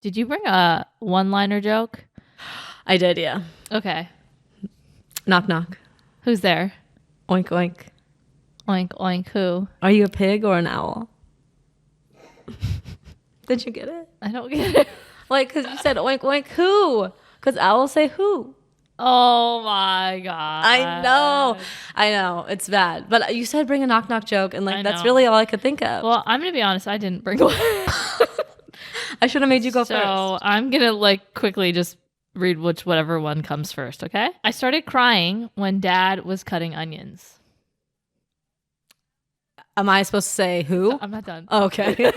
Did you bring a one-liner joke? I did, yeah. Okay. Knock, knock. Who's there? Oink, oink. Oink, oink, who? Are you a pig or an owl? Did you get it? I don't get it. Like, because you said oink, oink, who? Because owls say who. Oh my God. I know. It's bad. But you said bring a knock, knock joke, and like that's know. really all I could think of. Well, I'm going to be honest. I didn't bring one. I should have made you go first. So I'm going to like quickly just read whatever one comes first, okay? I started crying when Dad was cutting onions. Am I supposed to say who? I'm not done. Oh, okay.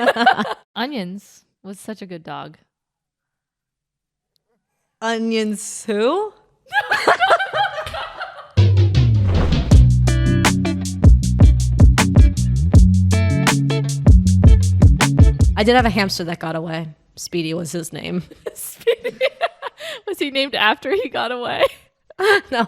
Onions was such a good dog. Onions who? I did have a hamster that got away. Speedy was his name. Speedy. Was he named after he got away? No,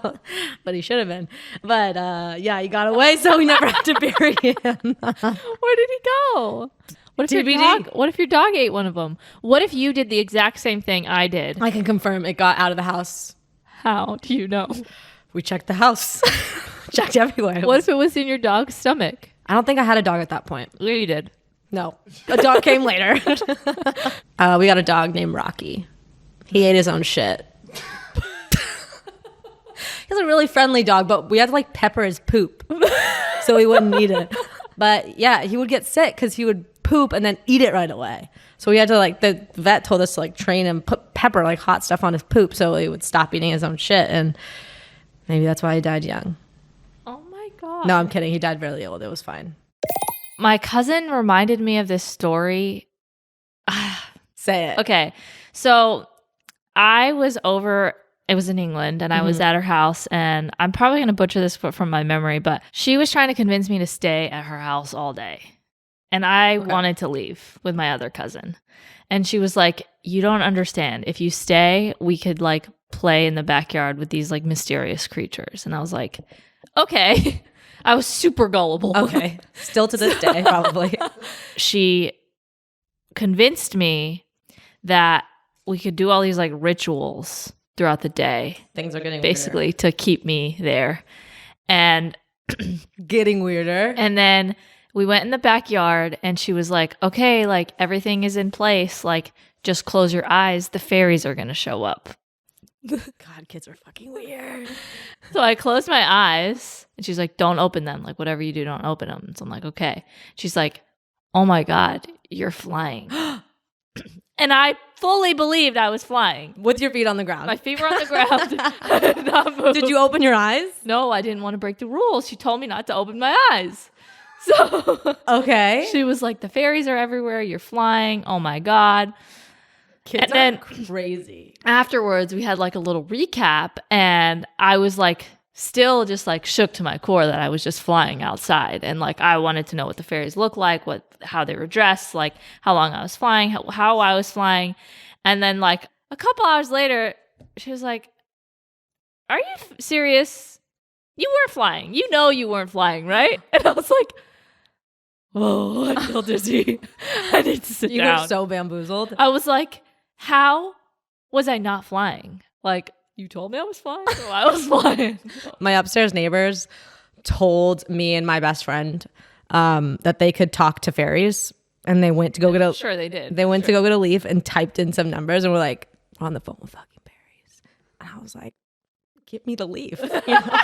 but he should have been. But yeah, he got away, so we never had to bury him. Where did he go? What if TBD. What if your dog ate one of them? What if you did the exact same thing I did? I can confirm it got out of the house. How do you know? We checked the house. Checked everywhere. What if it was in your dog's stomach? I don't think I had a dog at that point. Yeah, you did. No. A dog came later. We got a dog named Rocky. He ate his own shit. He's a really friendly dog, but we had to like pepper his poop so he wouldn't eat it. But yeah, he would get sick because he would poop and then eat it right away. So we had to like, the vet told us to like train him, put pepper, like hot stuff on his poop so he would stop eating his own shit. And maybe that's why he died young. Oh my God. No, I'm kidding. He died very old. It was fine. My cousin reminded me of this story. Say it. Okay. So I was over, it was in England, and I was at her house, and I'm probably going to butcher this from my memory, but she was trying to convince me to stay at her house all day. And I wanted to leave with my other cousin. And she was like, you don't understand. If you stay, we could like play in the backyard with these like mysterious creatures. And I was like, okay. I was super gullible. Okay. Still to this day, probably. She convinced me that we could do all these like rituals throughout the day. Things are getting basically weirder. To keep me there. And getting weirder. And then we went in the backyard and she was like, okay, like everything is in place. Like just close your eyes. The fairies are going to show up. God, kids are fucking weird. So I closed my eyes and she's like, don't open them. Like whatever you do, don't open them. So I'm like, okay. She's like, oh my God, you're flying. And I fully believed I was flying. With your feet on the ground. My feet were on the ground. I did not move. Did you open your eyes? No, I didn't want to break the rules. She told me not to open my eyes. So okay. She was like, the fairies are everywhere. You're flying. Oh my God. Kids are crazy. Afterwards, we had like a little recap, and I was like still just like shook to my core that I was just flying outside. And like I wanted to know what the fairies looked like, how they were dressed, like how long I was flying, how I was flying. And then like a couple hours later, she was like, are you serious? You were flying. You know you weren't flying, right? And I was like, oh, I feel dizzy. I need to sit down. You were so bamboozled. I was like, how was I not flying? Like, you told me I was flying, so I was flying. My upstairs neighbors told me and my best friend that they could talk to fairies, and they went to go get a. Sure, they did. They went to go get a leaf and typed in some numbers, and were like, we're on the phone with fucking fairies. And I was like, give me the leaf. You know?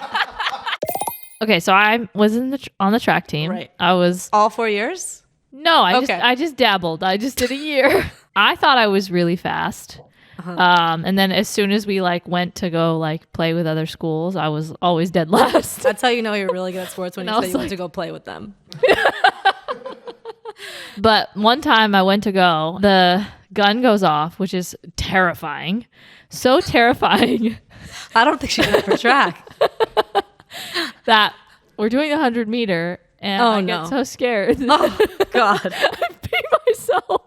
Okay, so I was on the track team. Right. I was all 4 years. No, I just dabbled. I just did a year. I thought I was really fast. And then as soon as we like went to go like play with other schools, I was always dead last. That's how you know you're really good at sports, when you say you like, went to go play with them. But one time I went to go, the gun goes off, which is terrifying. So terrifying. I don't think she's good for track. That we're doing 100 meter and I get so scared. Oh God. I pee myself.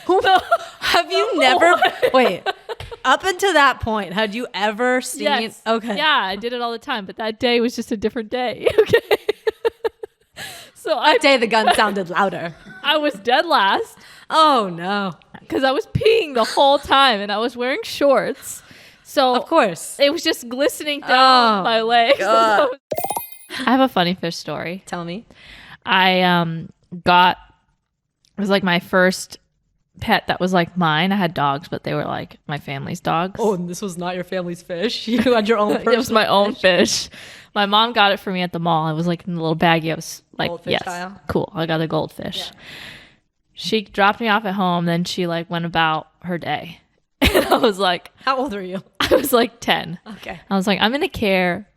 No. Have you never wait, up until that point, had you ever seen Yes. Okay. Yeah, I did it all the time, but that day was just a different day. Okay. So that day the gun sounded louder. I was dead last. Oh no. because I was peeing the whole time and I was wearing shorts. So Of course. it was just glistening down my legs. I have a funny fish story. Tell me. I got, it was like my first pet that was like mine. I had dogs, but they were like my family's dogs. Oh, and this was not your family's fish. You had your own It was my own fish. My mom got it for me at the mall. It was like in a little baggie. I was like, Goldfish yes, style? cool. I got a goldfish. She dropped me off at home. Then she like went about her day. And I was like, How old are you? I was like 10. Okay. I was like, I'm going to care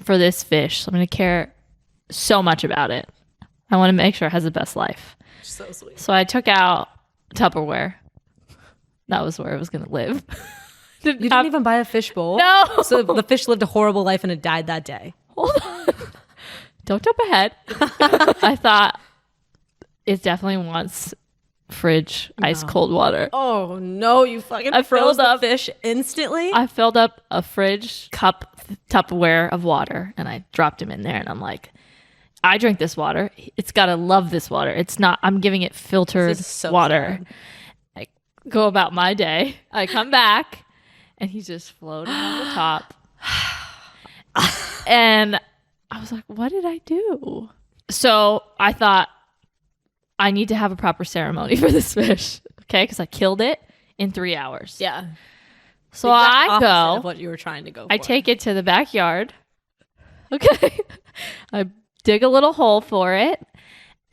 for this fish. I'm going to care so much about it. I want to make sure it has the best life. So sweet. So I took out Tupperware. That was where it was going to live. You didn't even buy a fish bowl? No. So the fish lived a horrible life and it died that day. Hold on. Don't jump ahead. I thought it definitely wants fridge ice cold water. Oh no, you fucking I froze filled up the fish instantly? I filled up a fridge cup Tupperware of water and I dropped him in there and I'm like, I drink this water. It's got to love this water. It's not, I'm giving it filtered This is so water. sad. I go about my day. I come back and he's just floating on the top. And I was like, what did I do? So I thought, I need to have a proper ceremony for this fish. Okay. Because I killed it in 3 hours. Yeah. So I Of go, what you were trying to go for. I take it to the backyard. Okay. I dig a little hole for it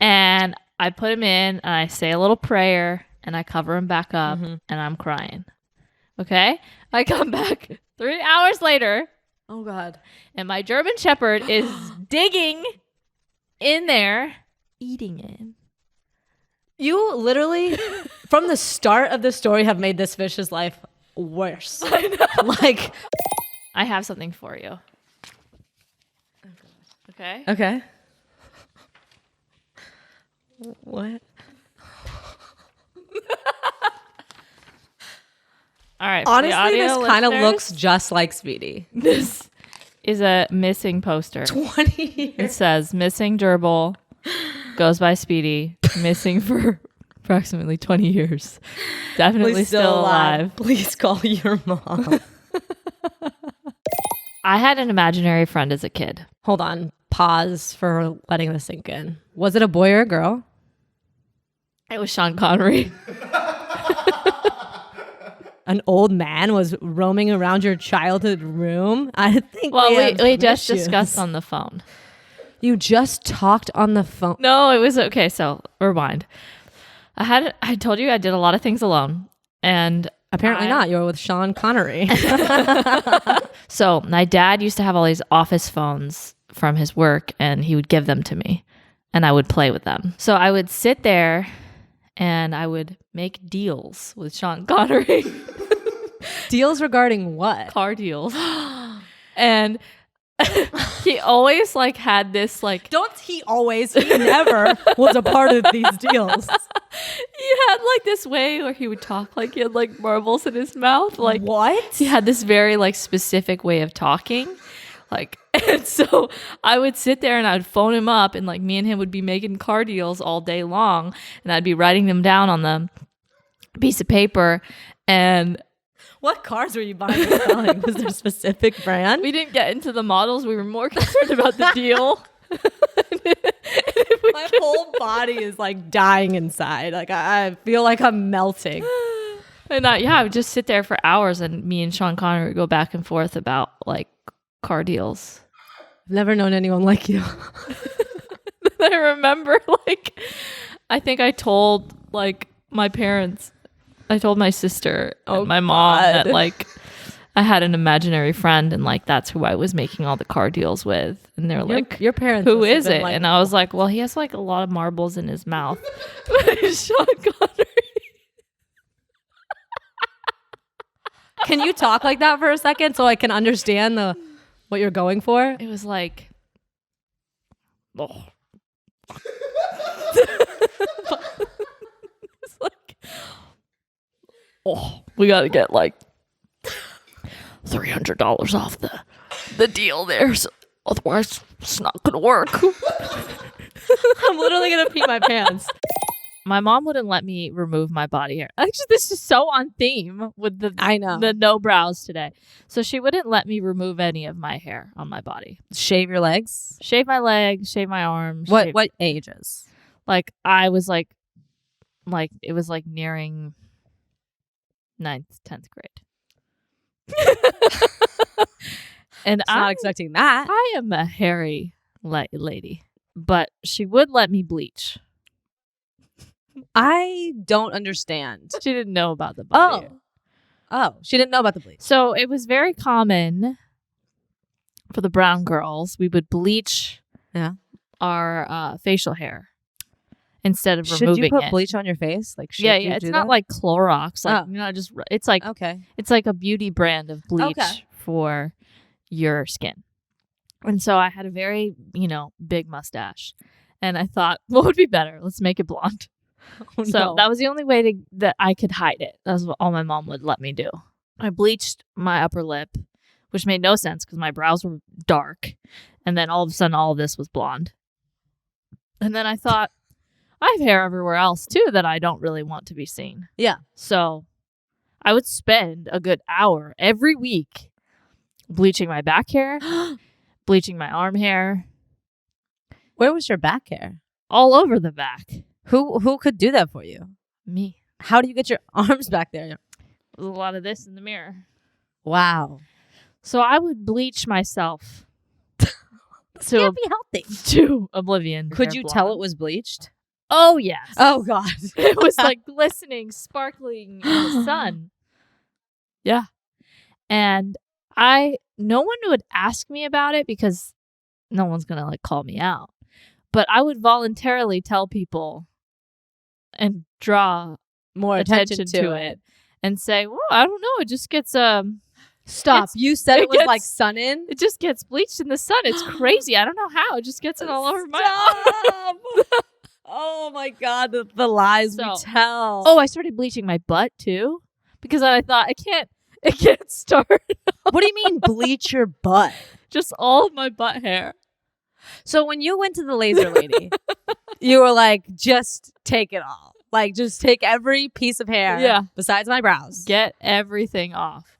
and I put him in and I say a little prayer and I cover him back up and I'm crying. Okay. I come back 3 hours later. Oh God. And my German Shepherd is digging in there, eating it. You literally, from the start of the story, have made this fish's life worse. I know. Like, I have something for you. Okay. okay. What? All right. for the Honestly, this audio kind of listeners, looks just like Speedy. This is a missing poster. 20 It years. says missing gerbil, goes by Speedy, missing for approximately 20 years. Definitely still alive. Please call your mom. I had an imaginary friend as a kid. Hold on. Pause for letting this sink in. Was it a boy or a girl? It was Sean Connery. An old man was roaming around your childhood room? I think Well, have we just issues. discussed on the phone. You just talked on the phone. No, it was okay. So rewind. I told you I did a lot of things alone, and Apparently not. You were with Sean Connery. So my dad used to have all these office phones from his work, and he would give them to me, and I would play with them. So I would sit there, and I would make deals with Sean Connery, Deals regarding what? car deals, and he always like had this like. Don't he always? He never was a part of these deals. He had like this way where he would talk like he had like marbles in his mouth. Like What? he had this very like specific way of talking. Like, and so I would sit there and I would phone him up and like me and him would be making car deals all day long and I'd be writing them down on the piece of paper. And What cars were you buying and selling? Was there a specific brand? we didn't get into the models. We were more concerned about the deal. My whole body is like dying inside. Like I feel like I'm melting. And I would just sit there for hours and me and Sean Connery would go back and forth about like car deals. I've never known anyone like you. I remember like I think I told like my parents, I told my sister and my mom God. that like I had an imaginary friend and like that's who I was making all the car deals with. And they're like, your parents. who must have is been it? like, And I was like, well, he has like a lot of marbles in his mouth. Sean Connery. can you talk like that for a second so I can understand what you're going for? It was like, oh. It's like, oh, we got to get like $300 off the deal there. So otherwise, it's not going to work. I'm literally gonna pee my pants. My mom wouldn't let me remove my body hair. Actually, this is so on theme with I know. the no brows today. So she wouldn't let me remove any of my hair on my body. Shave your legs? Shave my legs, shave my arms. What ages? Like I was like it was like nearing 9th, 10th grade. And I'm not expecting that. I am a hairy lady, but she would let me bleach. I don't understand. She didn't know about the body. Oh, she didn't know about the bleach. So it was very common for the brown girls. We would bleach our facial hair instead of removing it. Should you put bleach on your face? Like, should you it's do not that? like Clorox. Like, just it's like okay. It's like a beauty brand of bleach for your skin. And so I had a very, big mustache, and I thought, what would be better? Let's make it blonde. Oh, So no. that was the only way that I could hide it. That was all my mom would let me do. I bleached my upper lip, which made no sense because my brows were dark. And then all of a sudden, all of this was blonde. And then I thought, I have hair everywhere else too that I don't really want to be seen. Yeah. So I would spend a good hour every week bleaching my back hair, bleaching my arm hair. Where was your back hair? All over the back. Who could do that for you? Me. How do you get your arms back there? There's a lot of this in the mirror. Wow. So I would bleach myself This can't be healthy. to oblivion. Could you tell it was bleached? Oh, yes. Oh, God. It was like glistening, sparkling in the sun. Yeah. And no one would ask me about it because no one's going to call me out. But I would voluntarily tell people and draw More attention to it. and say, well, I don't know. It just gets, Stop. You said it was gets- like sun in? it just gets bleached in the sun. It's crazy. I don't know how. It just gets it all over my arm. Oh, my God. The lies we So- tell. Oh, I started bleaching my butt too because I thought it can't start What do you mean bleach your butt? just all of my butt hair. So when you went to the laser lady, you were like, just take it all. Like, just take every piece of hair besides my brows. Get everything off.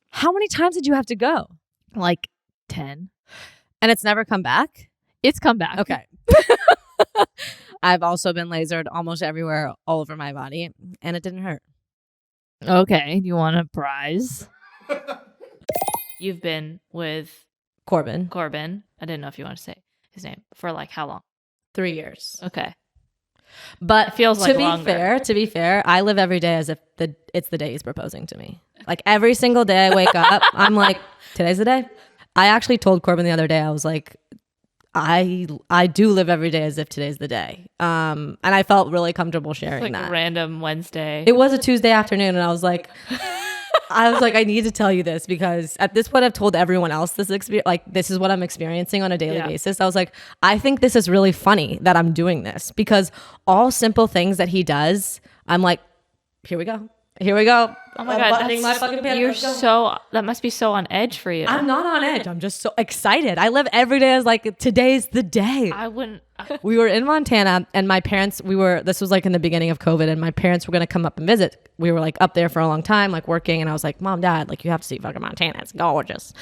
How many times did you have to go? Like 10. And it's never come back? It's come back. Okay. I've also been lasered almost everywhere all over my body, and it didn't hurt. Okay. Do you want a prize? You've been with Corbin, Corbin. I didn't know if you want to say his name for how long? 3 years. Okay. But It feels like longer. to be fair, I live every day as if it's the day he's proposing to me. Like every single day I wake up, I'm like, today's the day. I actually told Corbin the other day, I was like, I do live every day as if today's the day. And I felt really comfortable sharing that. A random Wednesday. It was a Tuesday afternoon, and I was like, I need to tell you this because at this point I've told everyone else this experience. Like, this is what I'm experiencing on a daily basis. I was like, I think this is really funny that I'm doing this because all simple things that he does, I'm like, here we go. Oh my God. That must be so on edge for you. I'm not on edge. I'm just so excited. I live every day as like, today's the day. I wouldn't. We were in Montana and my parents, this was like in the beginning of COVID and my parents were going to come up and visit. We were like up there for a long time, like working. And I was like, Mom, Dad, like you have to see fucking Montana. It's gorgeous.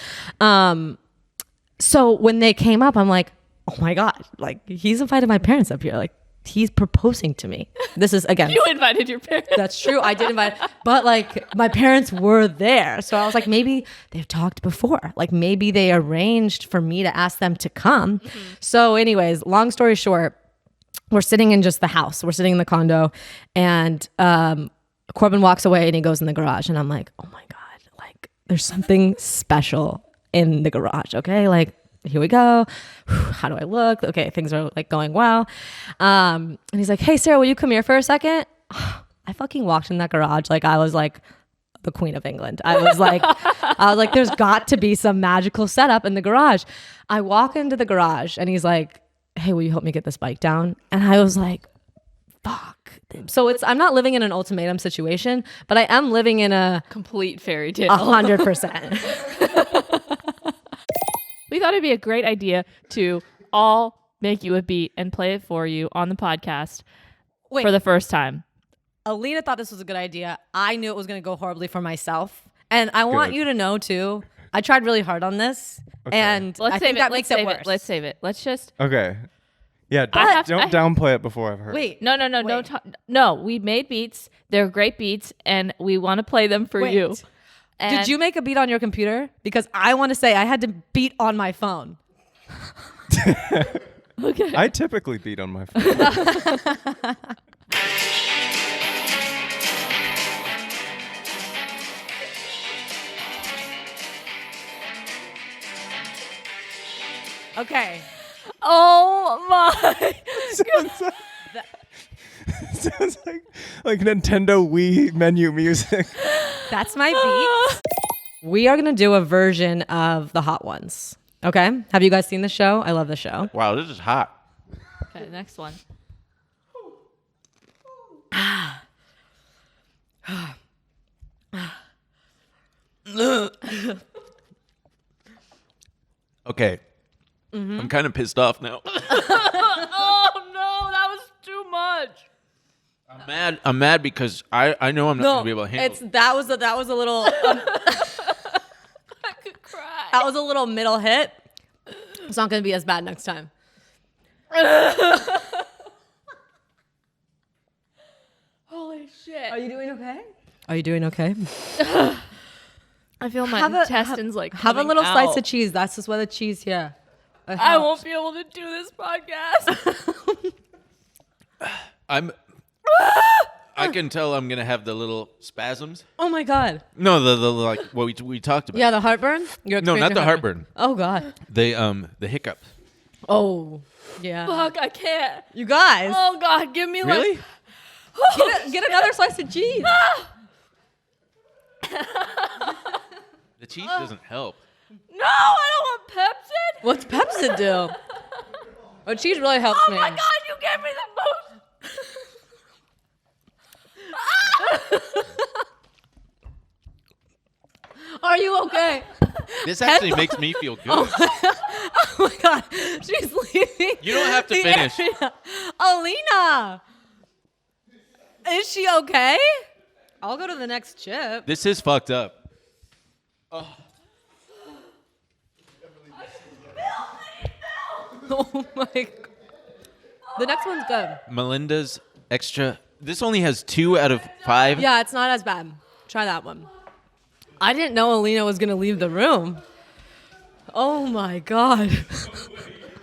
So when they came up, I'm like, oh my God, like he's invited my parents up here. Like he's proposing to me. This is again. You invited your parents. That's true. I did invite, but like my parents were there. So I was like, maybe they've talked before. Like maybe they arranged for me to ask them to come. Mm-hmm. So anyways, long story short, we're sitting in just the house. We're sitting in the condo and Corbin walks away and he goes in the garage and I'm like, oh my God, like there's something special in the garage. Okay. Like, here we go. How do I look? Okay, things are like going well. And he's like, hey, Sarah, will you come here for a second? I fucking walked in that garage like I was like the Queen of England. I was like, there's got to be some magical setup in the garage. I walk into the garage and he's like, hey, will you help me get this bike down? And I was like, fuck. So I'm not living in an ultimatum situation, but I am living in a complete fairy tale. 100%. We thought it'd be a great idea to all make you a beat and play it for you on the podcast. Wait. for the first time. Alina thought this was a good idea. I knew it was going to go horribly for myself. And I want you to know, too, I tried really hard on this. Okay. And I think that makes it worse. Let's save it. Let's just... Okay. Yeah, don't downplay it before I've heard. Wait. No. No, we made beats. They're great beats, and we want to play them for you. And did you make a beat on your computer? Because I want to say I had to beat on my phone. Okay. I typically beat on my phone. Okay. Oh my! Sounds like Nintendo Wii menu music. That's my beat. We are gonna do a version of the Hot Ones. Okay. Have you guys seen the show? I love the show. Wow, this is hot. Okay, next one. Okay. I'm kind of pissed off now. Oh no, that was too much. I'm mad because I know I'm not gonna be able to handle it. That was a little. I could cry. That was a little middle hit. It's not gonna be as bad next time. Holy shit! Are you doing okay? Are you doing okay? I feel my intestines like have a coming little out. slice of cheese. That's just where the cheese here. I won't be able to do this podcast. I can tell I'm gonna have the little spasms. Oh my god. No, the like what we talked about. Yeah, the heartburn. No, not the heartburn. Oh god. The hiccups. Oh yeah. Fuck, I can't. You guys. Oh god, give me Really? like. Get another slice of cheese. The cheese doesn't help. No, I don't want Pepsi. What's Pepsi do? Oh, cheese really helps me. Oh my god, you gave me the most. Are you okay? This actually makes me feel good. Oh my god, she's leaving. You don't have to the finish. area. Alina, is she okay? I'll go to the next chip. This is fucked up. Oh my god. The next one's good. Melinda's extra. This only has 2 out of 5. Yeah, it's not as bad. Try that one. I didn't know Alina was going to leave the room. Oh my god.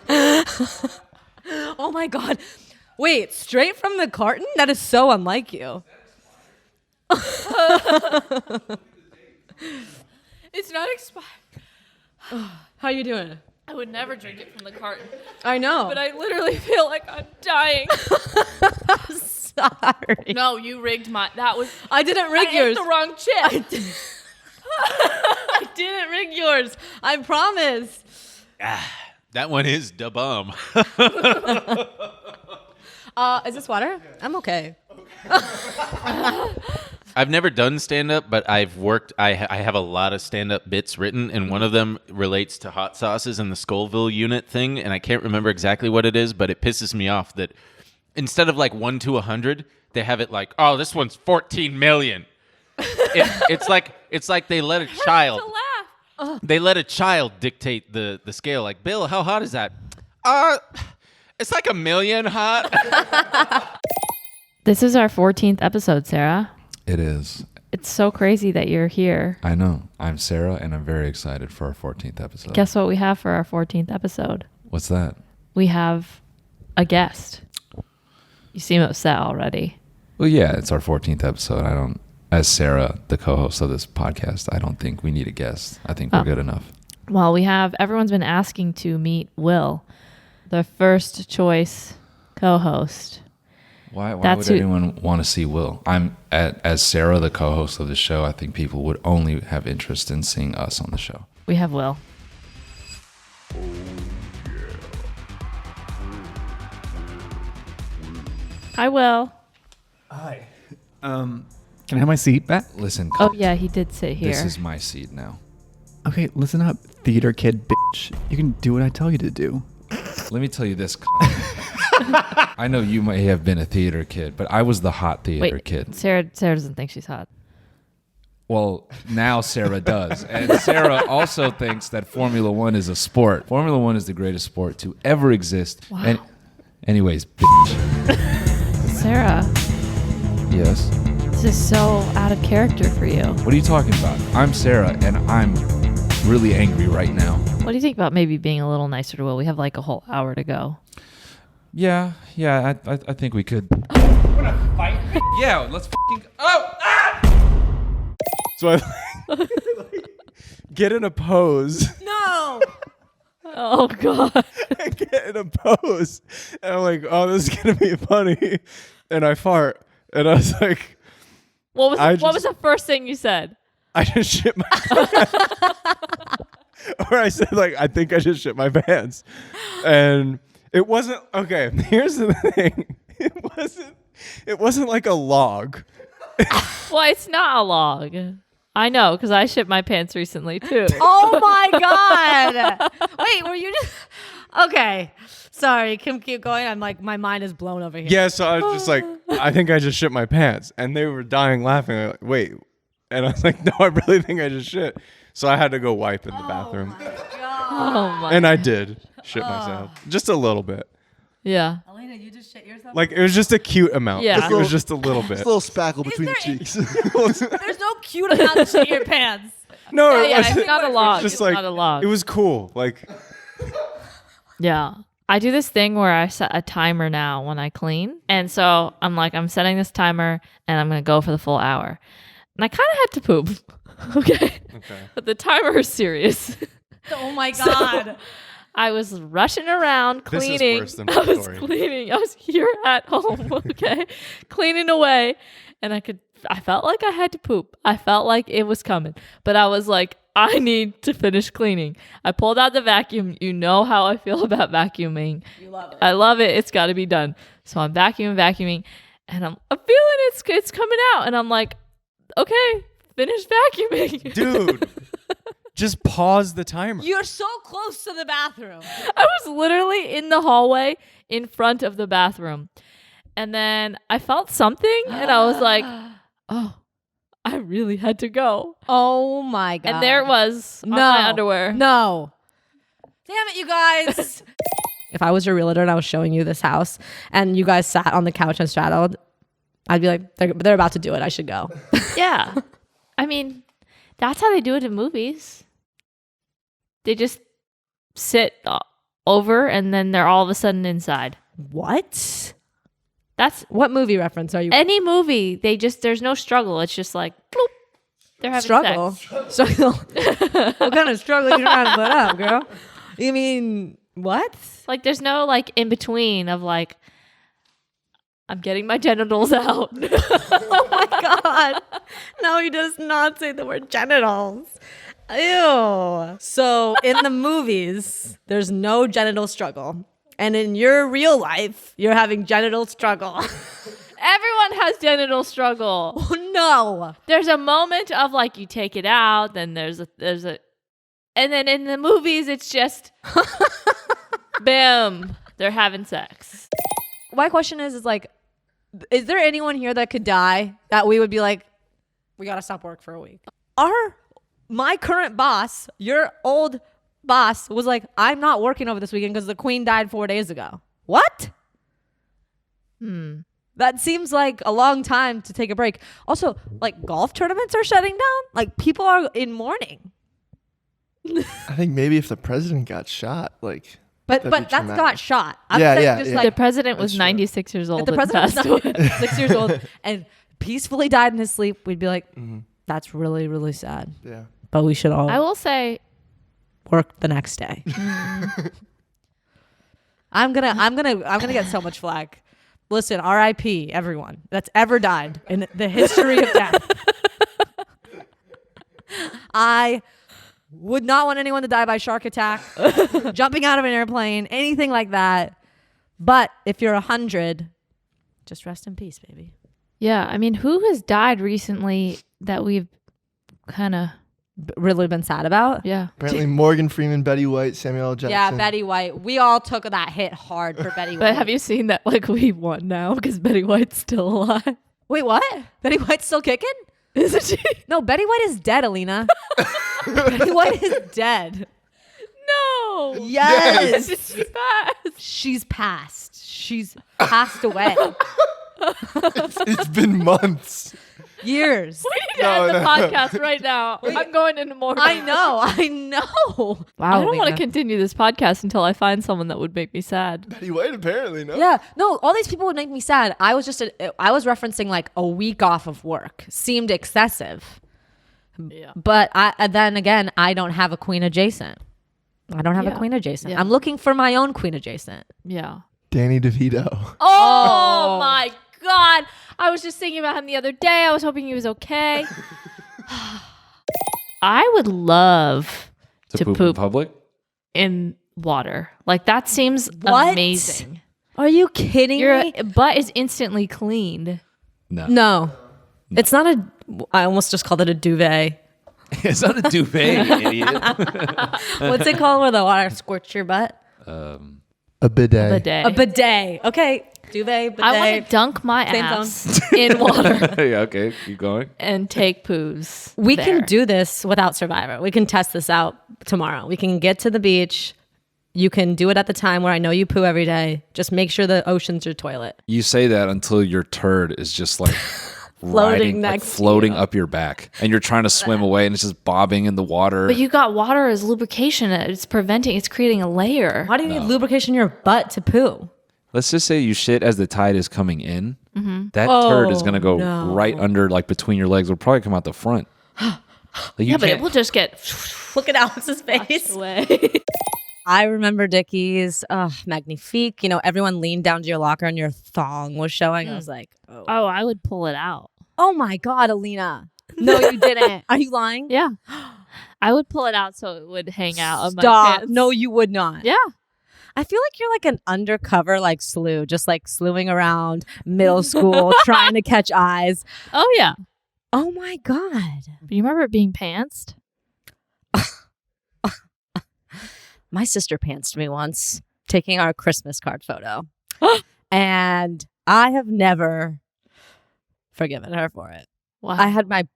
Oh my god. Wait, straight from the carton? That is so unlike you. It's not expired. How you doing? I would never drink it from the carton, I know. but I literally feel like I'm dying. Sorry. No, you rigged my. That was. I didn't rig I yours. ate the wrong chip. I didn't rig yours. I promise. That one is da bum. Is this water? I'm okay. I've never done stand-up, but I've worked. I have a lot of stand-up bits written, and one of them relates to hot sauces and the Scoville unit thing, and I can't remember exactly what it is, but it pisses me off that instead of like 1 to 100, they have it like, oh, this one's 14 million. It's like they let a child. To laugh. They let a child dictate the scale. Like, Bill, how hot is that? It's like 1 million hot. This is our 14th episode, Sarah. It is. It's so crazy that you're here. I know. I'm Sarah, and I'm very excited for our 14th episode. Guess what we have for our 14th episode? What's that? We have a guest. You seem upset already. Well, yeah, it's our 14th episode. As Sarah, the co-host of this podcast, I don't think we need a guest. I think we're good enough. Well, everyone's been asking to meet Will, the first choice co-host. Why would anyone want to see Will? As Sarah, the co-host of the show, I think people would only have interest in seeing us on the show. We have Will. Hi, Will. Hi. Can I have my seat back? Listen. Oh, yeah, he did sit here. This is my seat now. Okay, listen up, theater kid bitch. You can do what I tell you to do. Let me tell you this. I know you might have been a theater kid, but I was the hot theater kid. Sarah doesn't think she's hot. Well, now Sarah does. And Sarah also thinks that Formula One is a sport. Formula One is the greatest sport to ever exist. Wow. And anyways, bitch. Sarah, Yes? this is so out of character for you. What are you talking about? I'm Sarah, and I'm really angry right now. What do you think about maybe being a little nicer to Will? We have like a whole hour to go. Yeah, I think we could. Wanna fight? Yeah, let's fucking. Oh! Ah! So I get in a pose. No. Oh God. I get in a pose. And I'm like, oh, this is going to be funny. And I fart. And I was like, What was the first thing you said? I just shit my Or I said, like, I think I just shit my pants. And it wasn't, okay, here's the thing. It wasn't like a log. Well, it's not a log. I know, because I shit my pants recently too. Oh my God. Wait, were you just okay? Sorry, keep going. I'm like, my mind is blown over here. Yeah, so I was just like, I think I just shit my pants. And they were dying laughing. Like, wait. And I was like, no, I really think I just shit. So I had to go wipe in the bathroom. Oh my. And I did shit myself. Just a little bit. Yeah. Elena, you just shit yourself? Like, it was just a cute amount. Yeah. Like, it was just a little bit. Just a little spackle between the there cheeks. There's no cute amount to shit your pants. No, Yeah, it it's wasn't. not a log. Just It's like, not a log. it was cool. Like, Yeah. I do this thing where I set a timer now when I clean. And so I'm setting this timer and I'm going to go for the full hour. And I kind of had to poop. Okay. But the timer is serious. Oh my God. I was rushing around This is cleaning. worse than my I was story. cleaning. I was here at home, okay, cleaning away, and I felt like I had to poop. I felt like it was coming, but I was like, I need to finish cleaning. I pulled out the vacuum. You know how I feel about vacuuming. You love it. I love it. It's got to be done. So I'm vacuuming, and I'm feeling it's coming out, and I'm like, okay, finish vacuuming, dude, just pause the timer. You're so close to the bathroom. I was literally in the hallway in front of the bathroom. And then I felt something and I was like, oh, I really had to go. Oh my God. And there it was on my underwear. No. Damn it, you guys. If I was your realtor and I was showing you this house and you guys sat on the couch and straddled, I'd be like, they're about to do it. I should go. Yeah. I mean, that's how they do it in movies. They just sit over and then they're all of a sudden inside. What? That's What movie reference are you? any movie. There's no struggle. It's just like, bloop, they're having Struggle. sex. Struggle. What kind of struggle you trying to put up, girl? You mean what? Like there's no like in between of like, I'm getting my genitals out. Oh my God. No, he does not say the word genitals. Ew. So in the movies, there's no genital struggle. And in your real life, you're having genital struggle. Everyone has genital struggle. Oh no. There's a moment of like you take it out, then there's a and then in the movies it's just bam, they're having sex. My question is like, is there anyone here that could die that we would be like, we gotta stop work for a week? My current boss, your old boss, was like, I'm not working over this weekend because the queen died 4 days ago. What? That seems like a long time to take a break. Also, like golf tournaments are shutting down. Like people are in mourning. I think maybe if the president got shot, like. But that'd be that's traumatic. got shot. I'm Yeah, saying yeah, just yeah. The like president was That's true. 96 years old. if the and president was passed away. 6 years old and peacefully died in his sleep, we'd be like, that's really, really sad. Yeah. But we should all I will say, work the next day. I'm gonna get so much flack. Listen, R.I.P. everyone that's ever died in the history of death. I would not want anyone to die by shark attack, jumping out of an airplane, anything like that. But if you're 100, just rest in peace, baby. yeah. I mean, who has died recently that we've kind of really been sad about. Yeah. Apparently, Morgan Freeman, Betty White, Samuel L. Jackson. Yeah, Betty White. We all took that hit hard for Betty White. But have you seen that? Like, we won now because Betty White's still alive. Wait, what? Betty White's still kicking? Isn't she? No, Betty White is dead, Alina. Betty White is dead. No. Yes. She's passed. She's passed away. It's been months. Years. We need to end the podcast right now. I'm going into Mourning. I know. I don't want to continue this podcast until I find someone that would make me sad. Betty White, apparently, no? Yeah. No, all these people would make me sad. I was referencing like a week off of work. Seemed excessive. Yeah. But then again, I don't have a queen adjacent. I don't have a queen adjacent. Yeah. I'm looking for my own queen adjacent. Yeah. Danny DeVito. Oh my God. I was just thinking about him the other day. I was hoping he was okay. I would love to poop poop in public? in water. Like, that seems What? amazing. Are you kidding Your me? butt is instantly cleaned. No. It's not a. I almost just called it a duvet. It's not a duvet, you idiot. What's it called where the water squirts your butt? A bidet. Bidet. A bidet. Okay. Duvet, bidet. I want to dunk my Same ass in water Yeah, okay, keep going. and take poos. We there. can do this without Survivor. We can test this out tomorrow. We can get to the beach. You can do it at the time where I know you poo every day. Just make sure the ocean's your toilet. You say that until your turd is just like Floating riding, like next to floating up your back, and you're trying to swim away, and it's just bobbing in the water. But you got water as lubrication. It's creating a layer. Why do you need lubrication in your butt to poo? Let's just say you shit as the tide is coming in. Mm-hmm. That turd is gonna go right under, like between your legs. It'll probably come out the front. Like, Yeah, but it will just get Look at Alex's face. away. I remember Dickies. Magnifique. You know, everyone leaned down to your locker and your thong was showing. I was like, oh. Oh, I would pull it out. Oh my God, Alina. No, you didn't. Are you lying? Yeah. I would pull it out so it would hang out of my Stop. pants. No, you would not. Yeah. I feel like you're like an undercover like slew, just like slewing around middle school, trying to catch eyes. Oh, yeah. Oh my God. But you remember it being pantsed? My sister pantsed me once, taking our Christmas card photo. And I have never forgiven her for it. Wow. I had my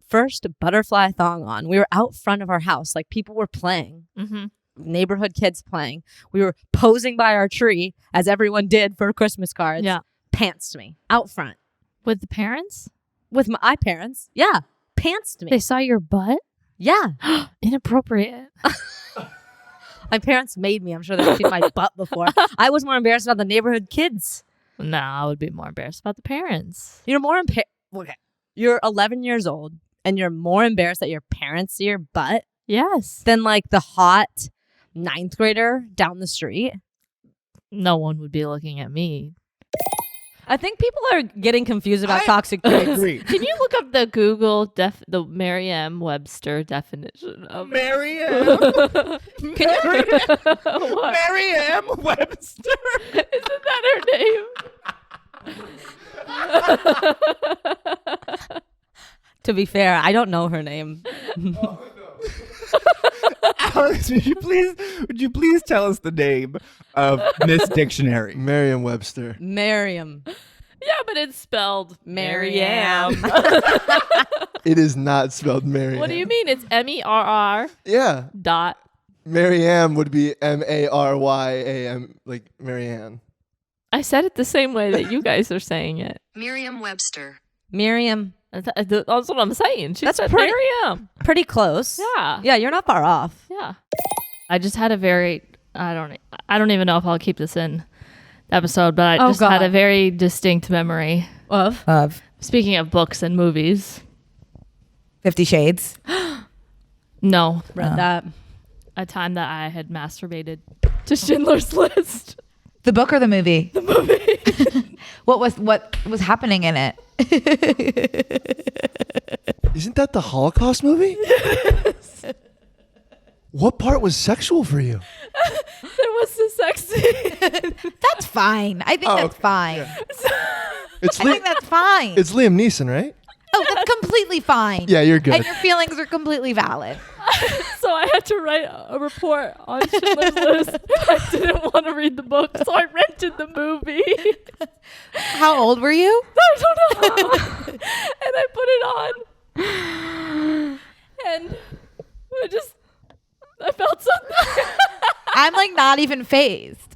first butterfly thong on. We were out front of our house. Like people were playing. Mm-hmm. Neighborhood kids playing. We were posing by our tree as everyone did for Christmas cards. Yeah. Pantsed me out front With the parents? with my parents. Yeah. Pantsed me. They saw your butt? Yeah. Inappropriate. My parents made me. I'm sure they've seen my butt before. I was more embarrassed about the neighborhood kids. No, I would be more embarrassed about the parents. You're more okay. You're 11 years old and you're more embarrassed that your parents see your butt Yes. than like the hot 9th grader down the street. No one would be looking at me. I think people are getting confused about toxic traits. Can you look up the Google the Merriam-Webster definition of Merriam. What? Merriam-Webster. Isn't that her name? To be fair, I don't know her name. Alex, would you please tell us the name of Miss Dictionary? Merriam-Webster. Miriam. Yeah, but it's spelled Merriam. It is not spelled Merriam. What do you mean? It's MERR Yeah. dot. Marianne would be Maryam, like Marianne. I said it the same way that you guys are saying it. Merriam-Webster. Miriam. That's what I'm saying. She That's said pretty- Merriam. Pretty close. Yeah. Yeah, you're not far off. Yeah. I just had a very I don't even know if I'll keep this in the episode, but I just had a very distinct memory. Of. Speaking of books and movies. 50 Shades. No. Read that. A time that I had masturbated to Schindler's List. The book or the movie? The movie. What was happening in it? Isn't that the Holocaust movie? Yes. What part was sexual for you? There was the sex scene. That's fine. I think that's fine. It's I think that's fine. It's Liam Neeson, right? that's completely fine. Yeah, you're good. And your feelings are completely valid. So I had to write a report on Schindler's List. I didn't want to read the book, so I rented the movie. How old were you? I don't know. And I put it on. And I felt something. I'm like not even phased.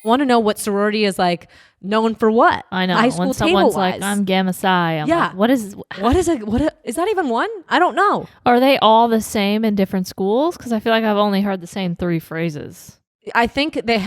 Want to know what sorority is like known for what? I know. High school When someone's like, table-wise. I'm Gamma Psi. I'm Yeah. like, what is Is that even one? I don't know. Are they all the same in different schools? Because I feel like I've only heard the same 3 phrases. I think they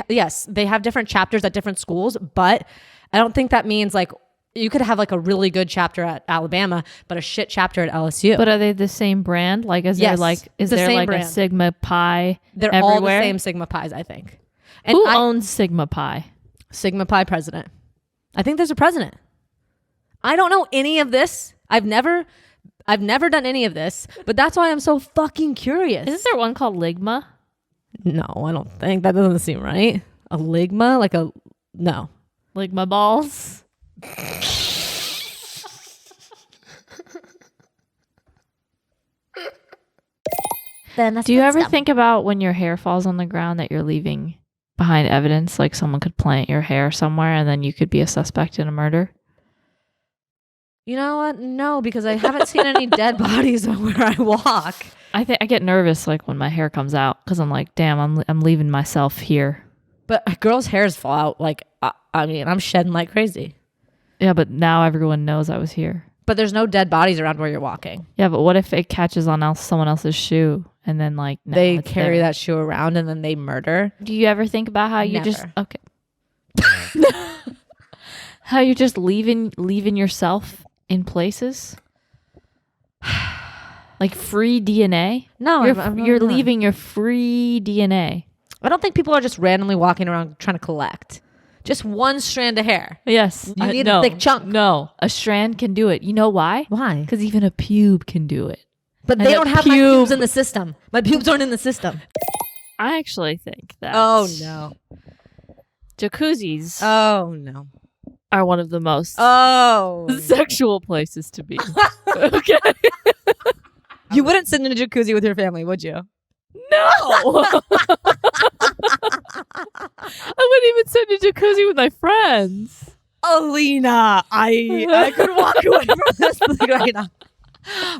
have different chapters at different schools, but I don't think that means like you could have like a really good chapter at Alabama, but a shit chapter at LSU. But are they the same brand? Like, is there like the there same like brand. a Sigma Pi? They're everywhere? all the same Sigma Pies, I think. And Who owns Sigma Pi? Sigma Pi president? I think there's a president. I don't know any of this. I've never done any of this, but that's why I'm so fucking curious. Isn't there one called Ligma? No, I don't think that doesn't seem right. A ligma, like a no. Ligma balls? Do you ever think about when your hair falls on the ground that you're leaving behind evidence? Like someone could plant your hair somewhere and then you could be a suspect in a murder? You know what? No, because I haven't seen any dead bodies where I walk. I get nervous like when my hair comes out because I'm like, damn, I'm leaving myself here. But girls' hairs fall out like I mean, I'm shedding like crazy. Yeah, but now everyone knows I was here. But there's no dead bodies around where you're walking. Yeah, but what if it catches on someone else's shoe and then like no, They it's carry there? that shoe around and then they murder. Do you ever think about how you just Never. okay? How you're just leaving yourself in places? Like free DNA? No, You're leaving your free DNA. I don't think people are just randomly walking around trying to collect. Just one strand of hair. Yes. You need a thick chunk. No, a strand can do it. You know why? Why? Because even a pube can do it. But And they a don't have my pubes in the system. My pubes aren't in the system. I actually think that Oh no. jacuzzis Oh no. are one of the most Oh. sexual places to be. Okay. You wouldn't sit in a jacuzzi with your family, would you? No. I wouldn't even sit in a jacuzzi with my friends. Alina, I could walk away from this right now.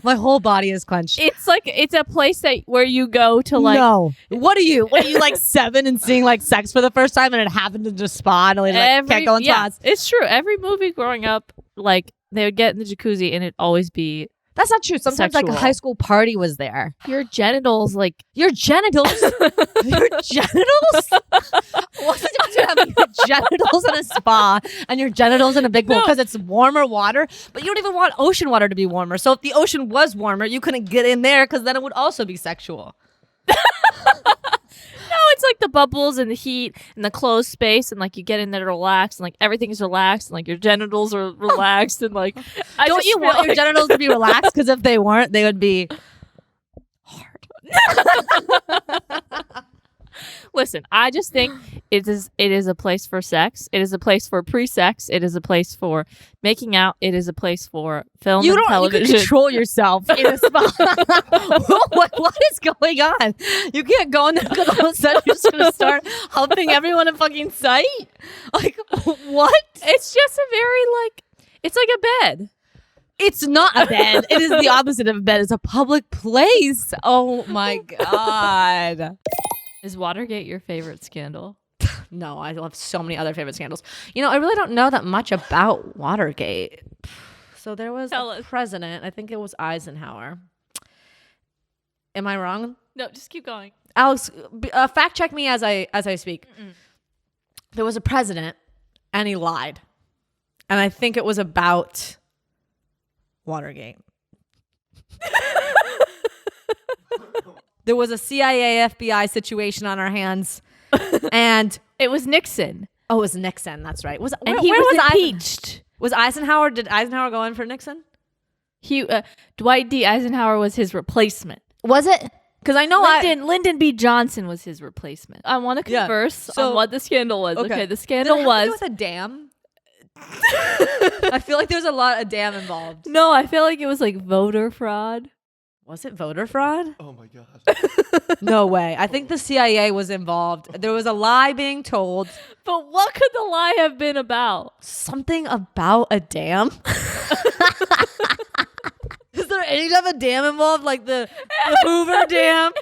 My whole body is clenched. It's a place where you go to like no. What are you like 7 and seeing like sex for the first time and it happened in just spa and like can't go in spas? It's true. Every movie growing up, like they would get in the jacuzzi and it'd always be That's not true. Sometimes like sexual. a high school party was there. your genitals, like Your genitals? Your genitals? What's the difference between having your genitals in a spa and your genitals in a big pool? Because it's warmer water, but you don't even want ocean water to be warmer. So if the ocean was warmer, you couldn't get in there because then it would also be sexual. no, it's like the bubbles and the heat and the closed space and like you get in there to relax and like everything is relaxed and like your genitals are relaxed and like Don't you want your genitals to be relaxed? Because if they weren't, they would be hard. Listen, I just think it is a place for sex. It is a place for pre-sex. It is a place for making out. It is a place for film and You television. can control yourself in a spa. what is going on? You can't go in there because all of a sudden you're just going to start helping everyone in fucking sight? Like, what? It's just a very like, it's like a bed. It's not a bed. It is the opposite of a bed. It's a public place. Oh my God. Is Watergate your favorite scandal? No, I love so many other favorite scandals. You know, I really don't know that much about Watergate. So there was a president. I think it was Eisenhower. Am I wrong? No, just keep going. Alex, fact check me as I speak. There was a president, and he lied, and I think it was about Watergate. There was a CIA FBI situation on our hands, and It was Nixon. it was Nixon. That's right. And he was impeached. Was Eisenhower? Did Eisenhower go in for Nixon? Dwight D. Eisenhower was his replacement. Was it? Because I know Lyndon B. Johnson was his replacement. I want to Yeah. converse So- on what the scandal was. Okay, the Did it scandal have to do was with a dam. I feel like there's a lot of damn involved. No, I feel like it was like voter fraud. Was it voter fraud? Oh my god. No way. I think the CIA was involved. There was a lie being told. But what could the lie have been about? Something about a dam. Is there any type of dam involved, like the Hoover Dam?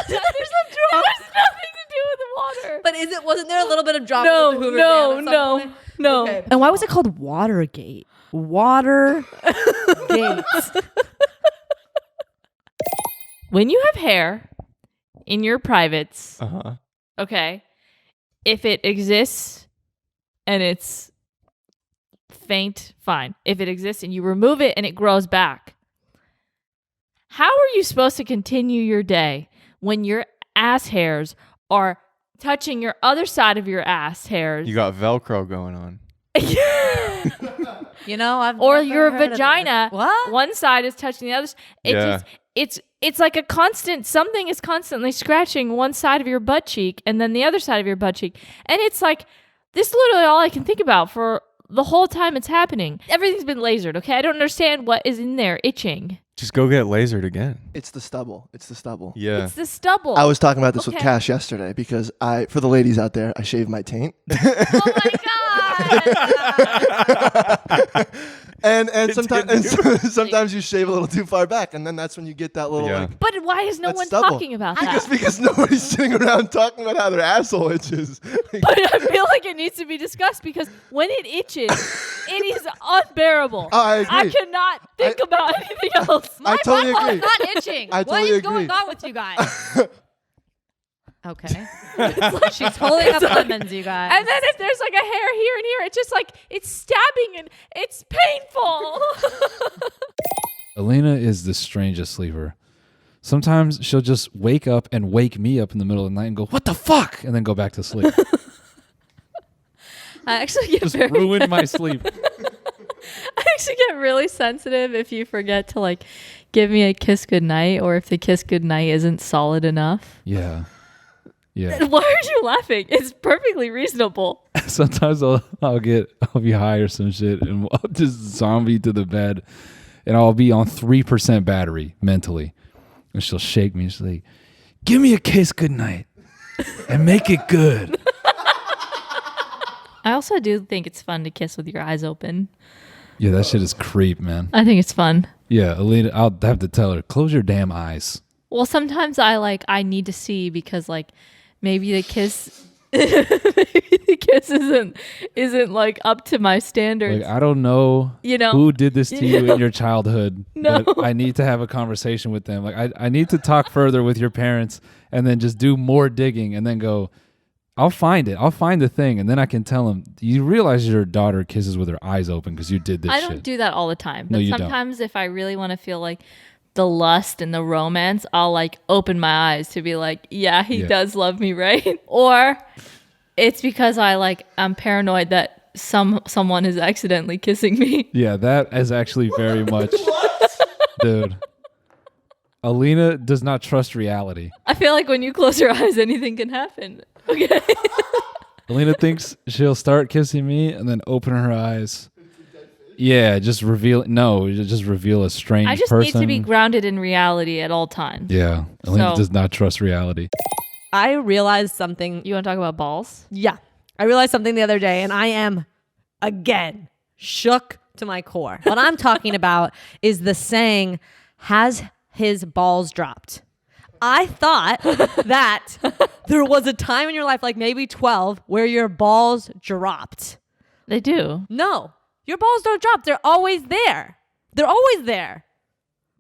There's nothing to do with the water. But wasn't there a little bit of drama with the Hoover Dam at some point? No. Okay. And why was it called Watergate? Watergate. When you have hair in your privates, okay, if it exists and it's faint, fine. If it exists and you remove it and it grows back, how are you supposed to continue your day when your ass hairs are touching your other side of your ass hairs? You got Velcro going on. You know, or your vagina. What? One side is touching the other. It's like a constant. Something is constantly scratching one side of your butt cheek and then the other side of your butt cheek, and it's like this. Is literally all I can think about for the whole time it's happening. Everything's been lasered. Okay, I don't understand what is in there itching. Just go get lasered again. It's the stubble. It's the stubble. Yeah. It's the stubble. I was talking about this with Okay. Cash yesterday because for the ladies out there, I shave my taint. Oh my god! and sometimes you shave a little too far back, and then that's when you get that little like. But why is no That's one stubble. talking about that? Because nobody's sitting around talking about how their asshole itches. But I feel like it needs to be discussed because when it itches, it is unbearable. Oh, I agree. I cannot think about anything else. I totally My agree. butthole's not itching. I What totally is agree. going on with you guys? Okay. She's holding up lemons, you guys. And then if there's like a hair here and here, it's just like it's stabbing and it's painful. Elena is the strangest sleeper. Sometimes she'll just wake up and wake me up in the middle of the night and go, "What the fuck?" and then go back to sleep. I actually get Just very ruined my sleep. I actually get really sensitive if you forget to like give me a kiss goodnight or if the kiss goodnight isn't solid enough. Yeah. Yeah. Why are you laughing? It's perfectly reasonable. Sometimes I'll be high or some shit and I'll just zombie to the bed and I'll be on 3% battery mentally. And she'll shake me. She's like, "Give me a kiss goodnight and make it good." I also do think it's fun to kiss with your eyes open. Yeah, that shit is creep, man. I think it's fun. Yeah, Alina, I'll have to tell her, close your damn eyes. Well, sometimes I need to see because like maybe the kiss isn't like up to my standards. Like, I don't know, who did this to you in your childhood, but I need to have a conversation with them. Like, I need to talk further with your parents and then just do more digging and then go, I'll find it. I'll find the thing. And then I can tell them, you realize your daughter kisses with her eyes open because you did this shit. I don't do that all the time. No, But you don't. sometimes if I really want to feel like the lust and the romance, I'll like open my eyes to be like, yeah, he does love me, right? Or it's because I'm paranoid that someone is accidentally kissing me. Yeah, that is actually very much, dude. Alina does not trust reality. I feel like when you close your eyes, anything can happen. Okay. Alina thinks she'll start kissing me and then open her eyes. Yeah, just reveal a strange person. I just need to be grounded in reality at all times. Yeah, Alina does not trust reality. I realized something. You want to talk about balls? Yeah. I realized something the other day, and I am, again, shook to my core. What I'm talking about is the saying, has his balls dropped? I thought that there was a time in your life, like maybe 12, where your balls dropped. They do. No, your balls don't drop. They're always there. They're always there.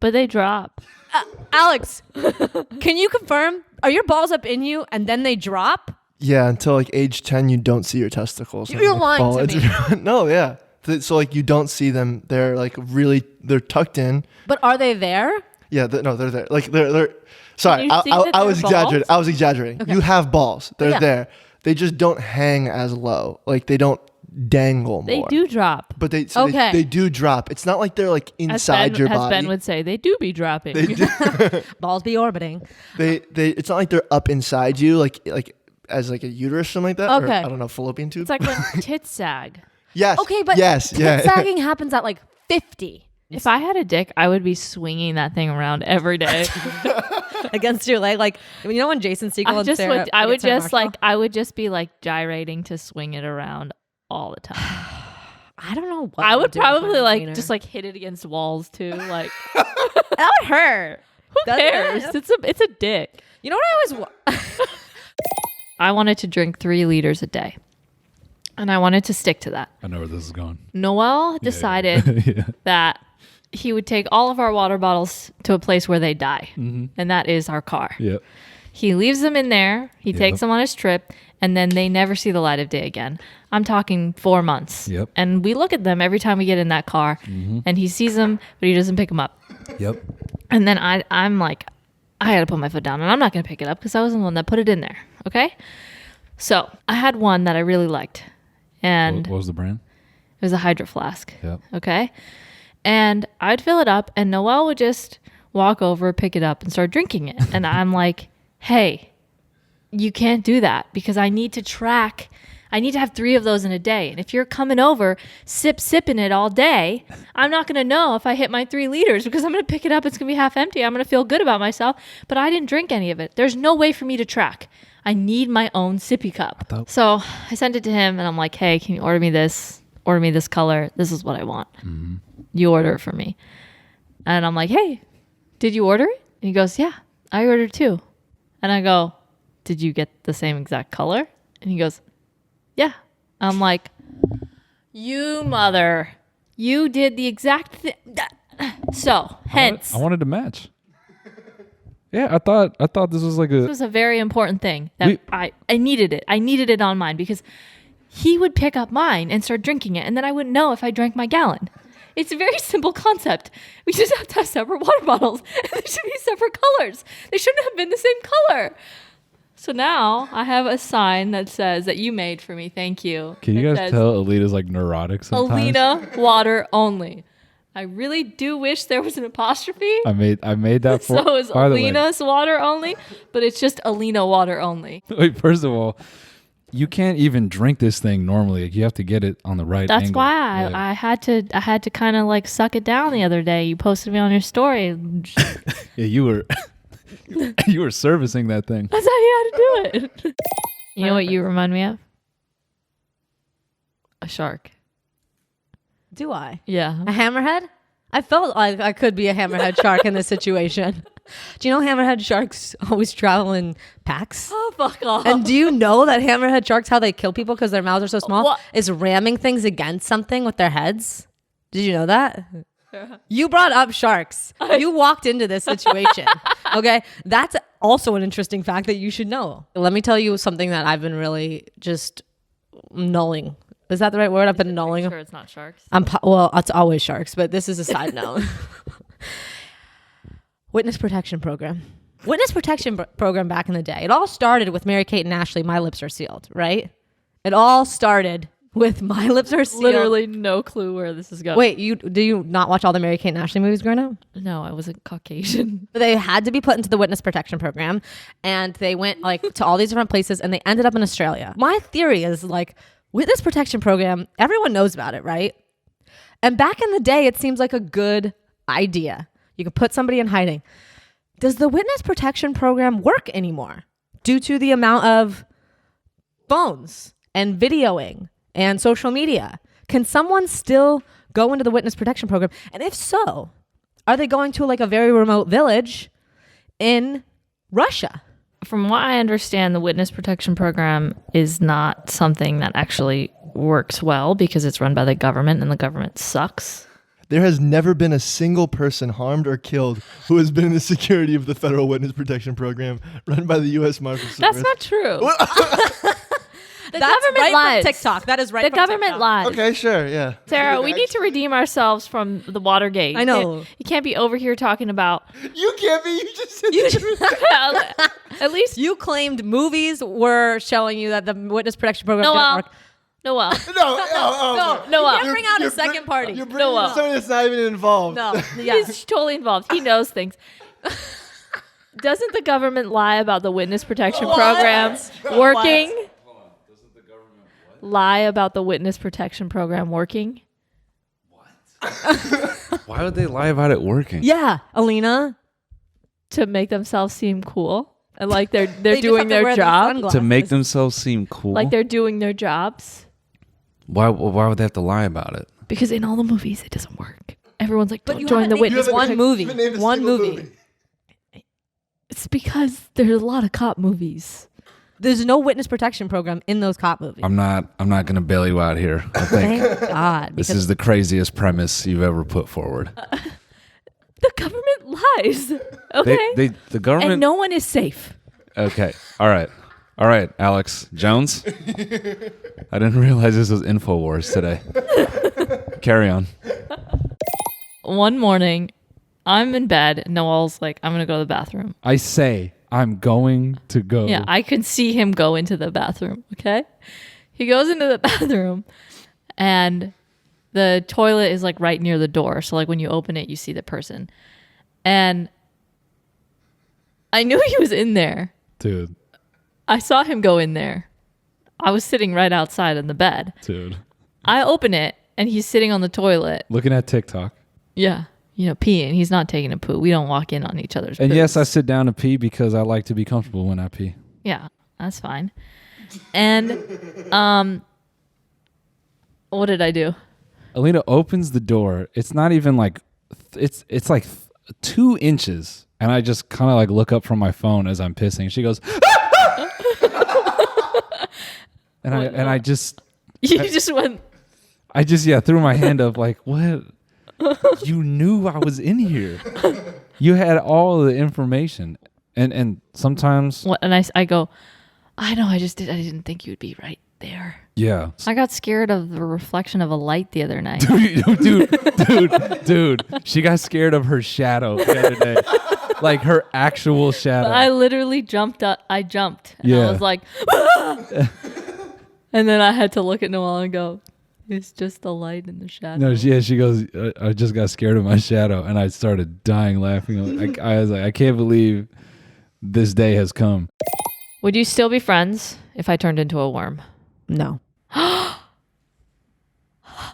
But they drop. Alex, can you confirm? Are your balls up in you and then they drop? Yeah, until like age 10, you don't see your testicles. You're lying to me. No, yeah. So like you don't see them. They're like they're tucked in. But are they there? Yeah, no, they're there. Like they're. Sorry, you see that I they're was exaggerating. balls? I was exaggerating. Okay. You have balls. They're Yeah. there. They just don't hang as low. Like they don't dangle more. They do drop. But they Okay. they do drop. It's not like they're like inside your as body. Ben would say, they do be dropping. They do. Balls be orbiting. They it's not like they're up inside you like as like a uterus or something like that. Or, Okay. I don't know, fallopian tube. It's like when tits sag. Yes. Okay, but yes, tit yeah. sagging happens at like 50 If I had a dick, I would be swinging that thing around every day. against your leg. Like, you know when Jason Segel and Sarah I would get Sarah just Marshall? like, I would just be like gyrating to swing it around all the time. I don't know what I would do with my probably like wiener. just like hit it against walls too. Like, that would hurt. who Doesn't cares? it? It's a dick. You know what I always I wanted to drink 3 liters a day, and I wanted to stick to that. I know where this is going. Noel decided Yeah. that he would take all of our water bottles to a place where they die, and that is our car. Yep. He leaves them in there. He Yep. takes them on his trip, and then they never see the light of day again. I'm talking 4 months. Yep. And we look at them every time we get in that car, and he sees them, but he doesn't pick them up. Yep. And then I'm like, I got to put my foot down, and I'm not going to pick it up because I wasn't the one that put it in there. Okay? So I had one that I really liked, and What was the brand? it was a Hydro Flask. Yep. Okay? And I'd fill it up, and Noelle would just walk over, pick it up, and start drinking it. And I'm like, hey, you can't do that because I need to track. I need to have 3 of those in a day. And if you're coming over, sipping it all day, I'm not going to know if I hit my 3 liters because I'm going to pick it up. It's going to be half empty. I'm going to feel good about myself, but I didn't drink any of it. There's no way for me to track. I need my own sippy cup. So I sent it to him, and I'm like, hey, can you order me this? Order me this color. This is what I want. You order it for me. And I'm like, hey, did you order it? And he goes, yeah, I ordered too. And I go, did you get the same exact color? And he goes, yeah. I'm like, you mother, you did the exact thing. So hence, I wanted to match. Yeah, I thought this was like this was a very important thing that I needed it. I needed it on mine because he would pick up mine and start drinking it, and then I wouldn't know if I drank my gallon. It's a very simple concept. We just have to have separate water bottles, and they should be separate colors. They shouldn't have been the same color. So now I have a sign that says that you made for me. Thank you. Can you It guys says, tell Alita's like neurotic sometimes? Alina water only. I really do wish there was an apostrophe. I made that for. So it's by the way- Alina's water only, but it's just Alina water only. Wait, first of all, you can't even drink this thing normally. You have to get it on the right That's angle. why Yeah. I had to kind of like suck it down the other day. You posted me on your story. Yeah, you were you were servicing that thing. That's how you had to do it. You know what you remind me of? A shark. do I? Yeah. A hammerhead? I felt like I could be a hammerhead shark in this situation. Do you know hammerhead sharks always travel in packs? Oh, fuck off. And do you know that hammerhead sharks, how they kill people because their mouths are so small, What? is ramming things against something with their heads? Did you know that? You brought up sharks. You walked into this situation. Okay? That's also an interesting fact that you should know. Let me tell you something that I've been really just nulling. Is that the right word? I've been nulling. Sure, it's not sharks. Well, it's always sharks, but this is a side note. Witness protection program. Witness protection program back in the day. It all started with Mary-Kate and Ashley, My Lips Are Sealed, right? It all started with My Lips Are Sealed. Literally no clue where this is going. Wait, do you not watch all the Mary-Kate and Ashley movies growing up? No, I wasn't Caucasian. They had to be put into the witness protection program, and they went like to all these different places, and they ended up in Australia. My theory is like, witness protection program, everyone knows about it, right? And back in the day, it seems like a good idea. You could put somebody in hiding. Does the witness protection program work anymore due to the amount of phones and videoing and social media? Can someone still go into the witness protection program? And if so, are they going to like a very remote village in Russia? From what I understand, the witness protection program is not something that actually works well because it's run by the government and the government sucks. There has never been a single person harmed or killed who has been in the security of the Federal Witness Protection Program run by the U.S. Marshal Service. That's not true. The That's government right lies. from TikTok. That is right The from government TikTok. lies. Okay, sure, yeah. Sarah, we need to redeem ourselves from the Watergate. I know. You can't be over here talking about. You can't be. You just said the truth. At least You claimed movies were showing you that the witness protection program didn't Noel. work. Noel. No, Noel. bring out a second party. You're bringing Noel. in somebody that's not even involved. No, yeah. He's totally involved. He knows things. Doesn't the government lie about the witness protection program working? lie about the witness protection program working? Why would they lie about it working? Yeah, Alina. To make themselves seem cool. And like they're They just doing have to their wear these job. sunglasses. To make themselves seem cool. Like they're doing their jobs. Why would they have to lie about it? Because in all the movies, it doesn't work. Everyone's like, But don't you join the haven't named witness. one movie. One movie. It's because there's a lot of cop movies. There's no witness protection program in those cop movies. I'm not gonna bail you out here. I think Thank God. this because is the craziest premise you've ever put forward. The government lies. Okay. The government. And no one is safe. Okay. All right, Alex Jones. I didn't realize this was InfoWars today. Carry on. One morning, I'm in bed. Noel's like, I'm going to go to the bathroom. I say I'm going to go. Yeah, I could see him go into the bathroom. Okay. He goes into the bathroom and the toilet is like right near the door. So like when you open it, you see the person. And I knew he was in there. Dude. I saw him go in there. I was sitting right outside in the bed. Dude. I open it and he's sitting on the toilet. Looking at TikTok. Yeah. You know, peeing. He's not taking a poo. We don't walk in on each other's And poos. yes, I sit down to pee because I like to be comfortable when I pee. Yeah, that's fine. And what did I do? Alina opens the door. It's not even like it's like 2 inches, and I just kind of like look up from my phone as I'm pissing. She goes, I just You just went. threw my hand up like, what? You knew I was in here. You had all the information, and sometimes What? And I go. I know. I didn't think you'd be right there. yeah. I got scared of the reflection of a light the other night. Dude, she got scared of her shadow the other day. Like her actual shadow. I literally jumped up. I jumped. And Yeah. I was like, "Ah!" And then I had to look at Noel and go, it's just the light in the shadow. No, she goes, I just got scared of my shadow, and I started dying laughing. I was like, I can't believe this day has come. Would you still be friends if I turned into a worm? No.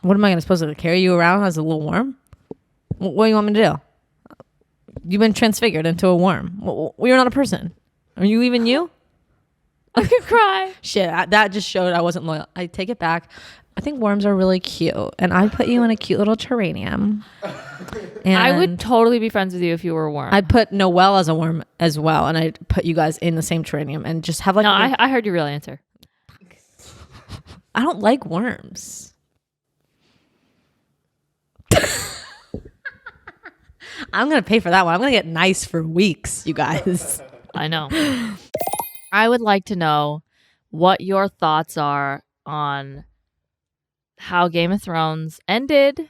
What am I supposed to carry you around as a little worm? What do you want me to do? You've been transfigured into a worm. You're not a person. Are you even you? I could cry. Shit, that just showed I wasn't loyal. I take it back. I think worms are really cute, and I put you in a cute little terrarium. And I would totally be friends with you if you were a worm. I'd put Noelle as a worm as well, and I'd put you guys in the same terrarium and just have like. No, I heard your real answer. I don't like worms. I'm gonna pay for that one. I'm gonna get nice for weeks, you guys. I know. I would like to know what your thoughts are on how Game of Thrones ended.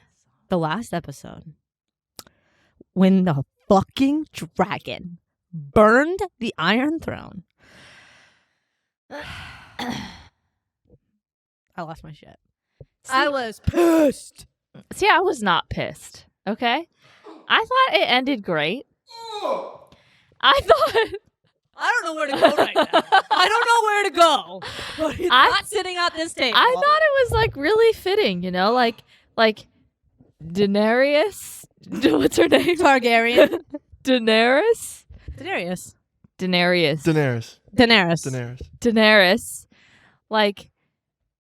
The last episode, when the fucking dragon burned the Iron Throne. I lost my shit. I was pissed. See, I was not pissed. Okay, I thought it ended great. I thought. I don't know where to go right now. I don't know where to go. But he's not sitting at this table. I thought it was like really fitting, you know, like Daenerys. What's her name? Targaryen. Daenerys. Like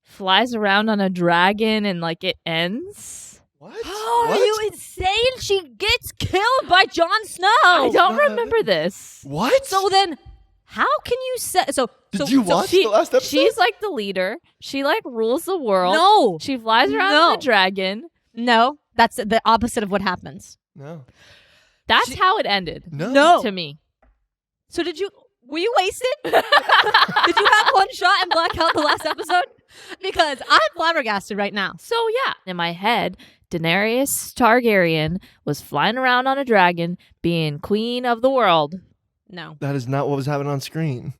flies around on a dragon and like it ends. What? Oh, What? are you insane? She gets killed by Jon Snow. I don't remember this. What? So then, how can you say? Did you watch the last episode? She's like the leader. She like rules the world. No. She flies around on a dragon. No, that's the opposite of what happens. No. That's how it ended. No. To me. So were you wasted? Did you have one shot and black out the last episode? Because I'm flabbergasted right now. So yeah, in my head, Daenerys Targaryen was flying around on a dragon, being queen of the world. No. That is not what was happening on screen.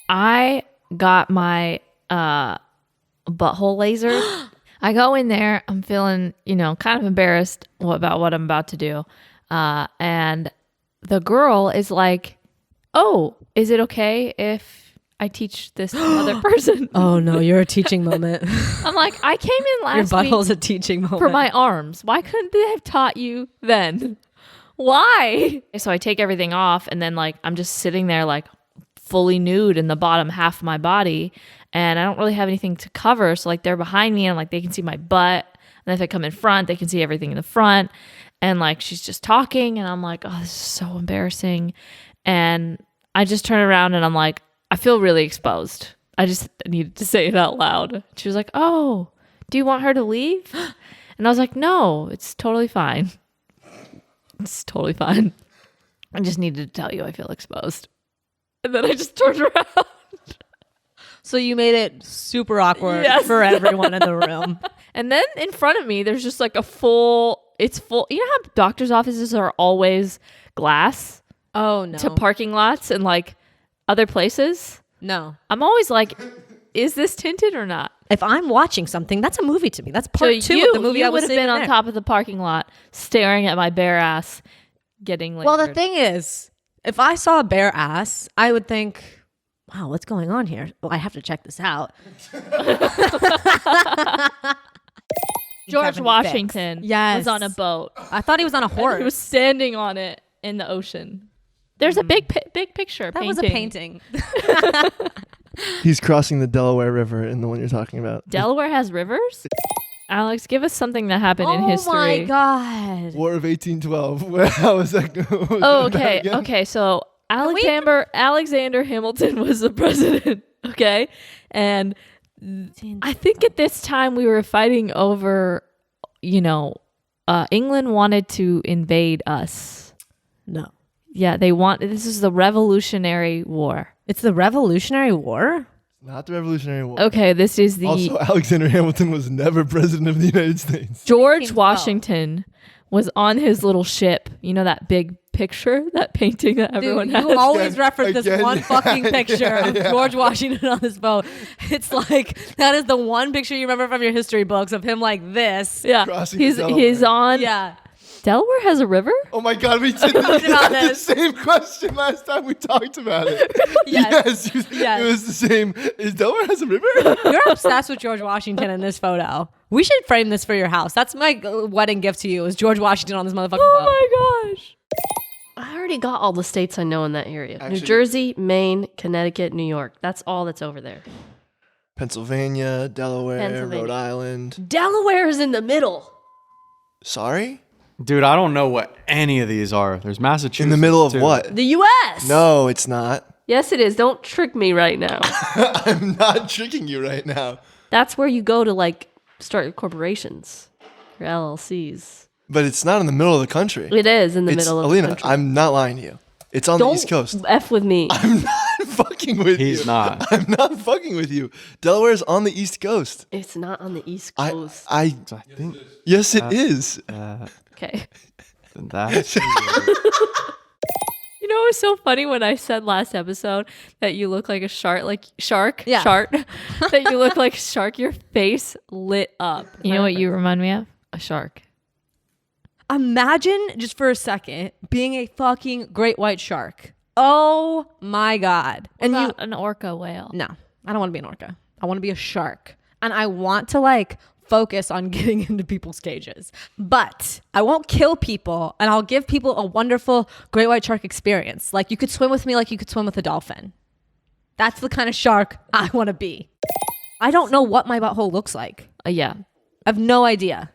I got my butthole laser. I go in there. I'm feeling, kind of embarrassed about what I'm about to do. And the girl is like, oh, is it okay if I teach this other person. Oh no, you're a teaching moment. I'm like, I came in Your last week butthole's a teaching moment. for my arms. Why couldn't they have taught you then? Why? So I take everything off, and then like I'm just sitting there like fully nude in the bottom half of my body, and I don't really have anything to cover. So like they're behind me, and like they can see my butt. And if I come in front, they can see everything in the front. And like she's just talking, and I'm like, oh, this is so embarrassing. And I just turn around and I'm like, I feel really exposed. I just needed to say it out loud. She was like, oh, do you want her to leave? And I was like, no, it's totally fine. It's totally fine. I just needed to tell you I feel exposed. And then I just turned around. So you made it super awkward Yes. for everyone in the room. And then in front of me, there's just like it's full. You know how doctor's offices are always glass Oh no. to parking lots and like other places? No. I'm always like, is this tinted or not? If I'm watching something, that's a movie to me. That's part So 2 of the movie you I was would have seeing been on there. top of the parking lot staring at my bare ass getting like Well, the thing is, if I saw a bare ass, I would think, wow, what's going on here? Well, I have to check this out. George 76. Washington Yes. was on a boat. I thought he was on a horse. He was standing on it in the ocean. There's a big picture that painting. was a painting. He's crossing the Delaware River in the one you're talking about. Delaware has rivers? Alex, give us something that happened in history. Oh my God. War of 1812. How was that going? Oh, okay. Okay, so Alexander Hamilton was the president, okay? And I think at this time we were fighting over, England wanted to invade us. No. Yeah, this is the Revolutionary War. It's the Revolutionary War? Not the Revolutionary War. Okay, this is the Also, Alexander Hamilton was never president of the United States. George Washington was on his little ship. You know that big picture, that painting that everyone Dude, has? you always reference this again, one yeah, fucking picture of yeah. George Washington on this boat. It's like, that is the one picture you remember from your history books of him like this. Yeah, Crossing he's Delaware. on. Yeah. Delaware has a river? Oh my God, we did about the this. same question last time we talked about it. Yes. Yes, it was the same. Is Delaware has a river? You're obsessed with George Washington in this photo. We should frame this for your house. That's my wedding gift to you, is George Washington on this motherfucking boat. Oh my gosh. I already got all the states I know in that area. Actually- New Jersey, Maine, Connecticut, New York. That's all that's over there. Pennsylvania, Delaware, Pennsylvania. Rhode Island. Delaware is in the middle. Sorry? Dude, I don't know what any of these are. There's Massachusetts. In the middle of too. what? The U.S. No, it's not. Yes, it is. Don't trick me right now. I'm not tricking you right now. That's where you go to like start your corporations, your LLCs. But it's not in the middle of the country. It is in the middle of Alina, the country. I'm not lying to you. It's on Don't the East Coast. F with me. I'm not fucking with you. He's not. I'm not fucking with you. Delaware's on the East Coast. It's not on the East I Coast. I think yes, it is. Okay. that's You know, it was so funny when I said last episode that you look like a shark, Yeah. shark, that you look like a shark. Your face lit up. You know what you remind me of? A shark. Imagine, just for a second, being a fucking great white shark. Oh my God. And an orca whale. No, I don't want to be an orca. I want to be a shark. And I want to like focus on getting into people's cages. But I won't kill people, and I'll give people a wonderful great white shark experience. Like, you could swim with me like you could swim with a dolphin. That's the kind of shark I want to be. I don't know what my butthole looks like. Yeah. I have no idea.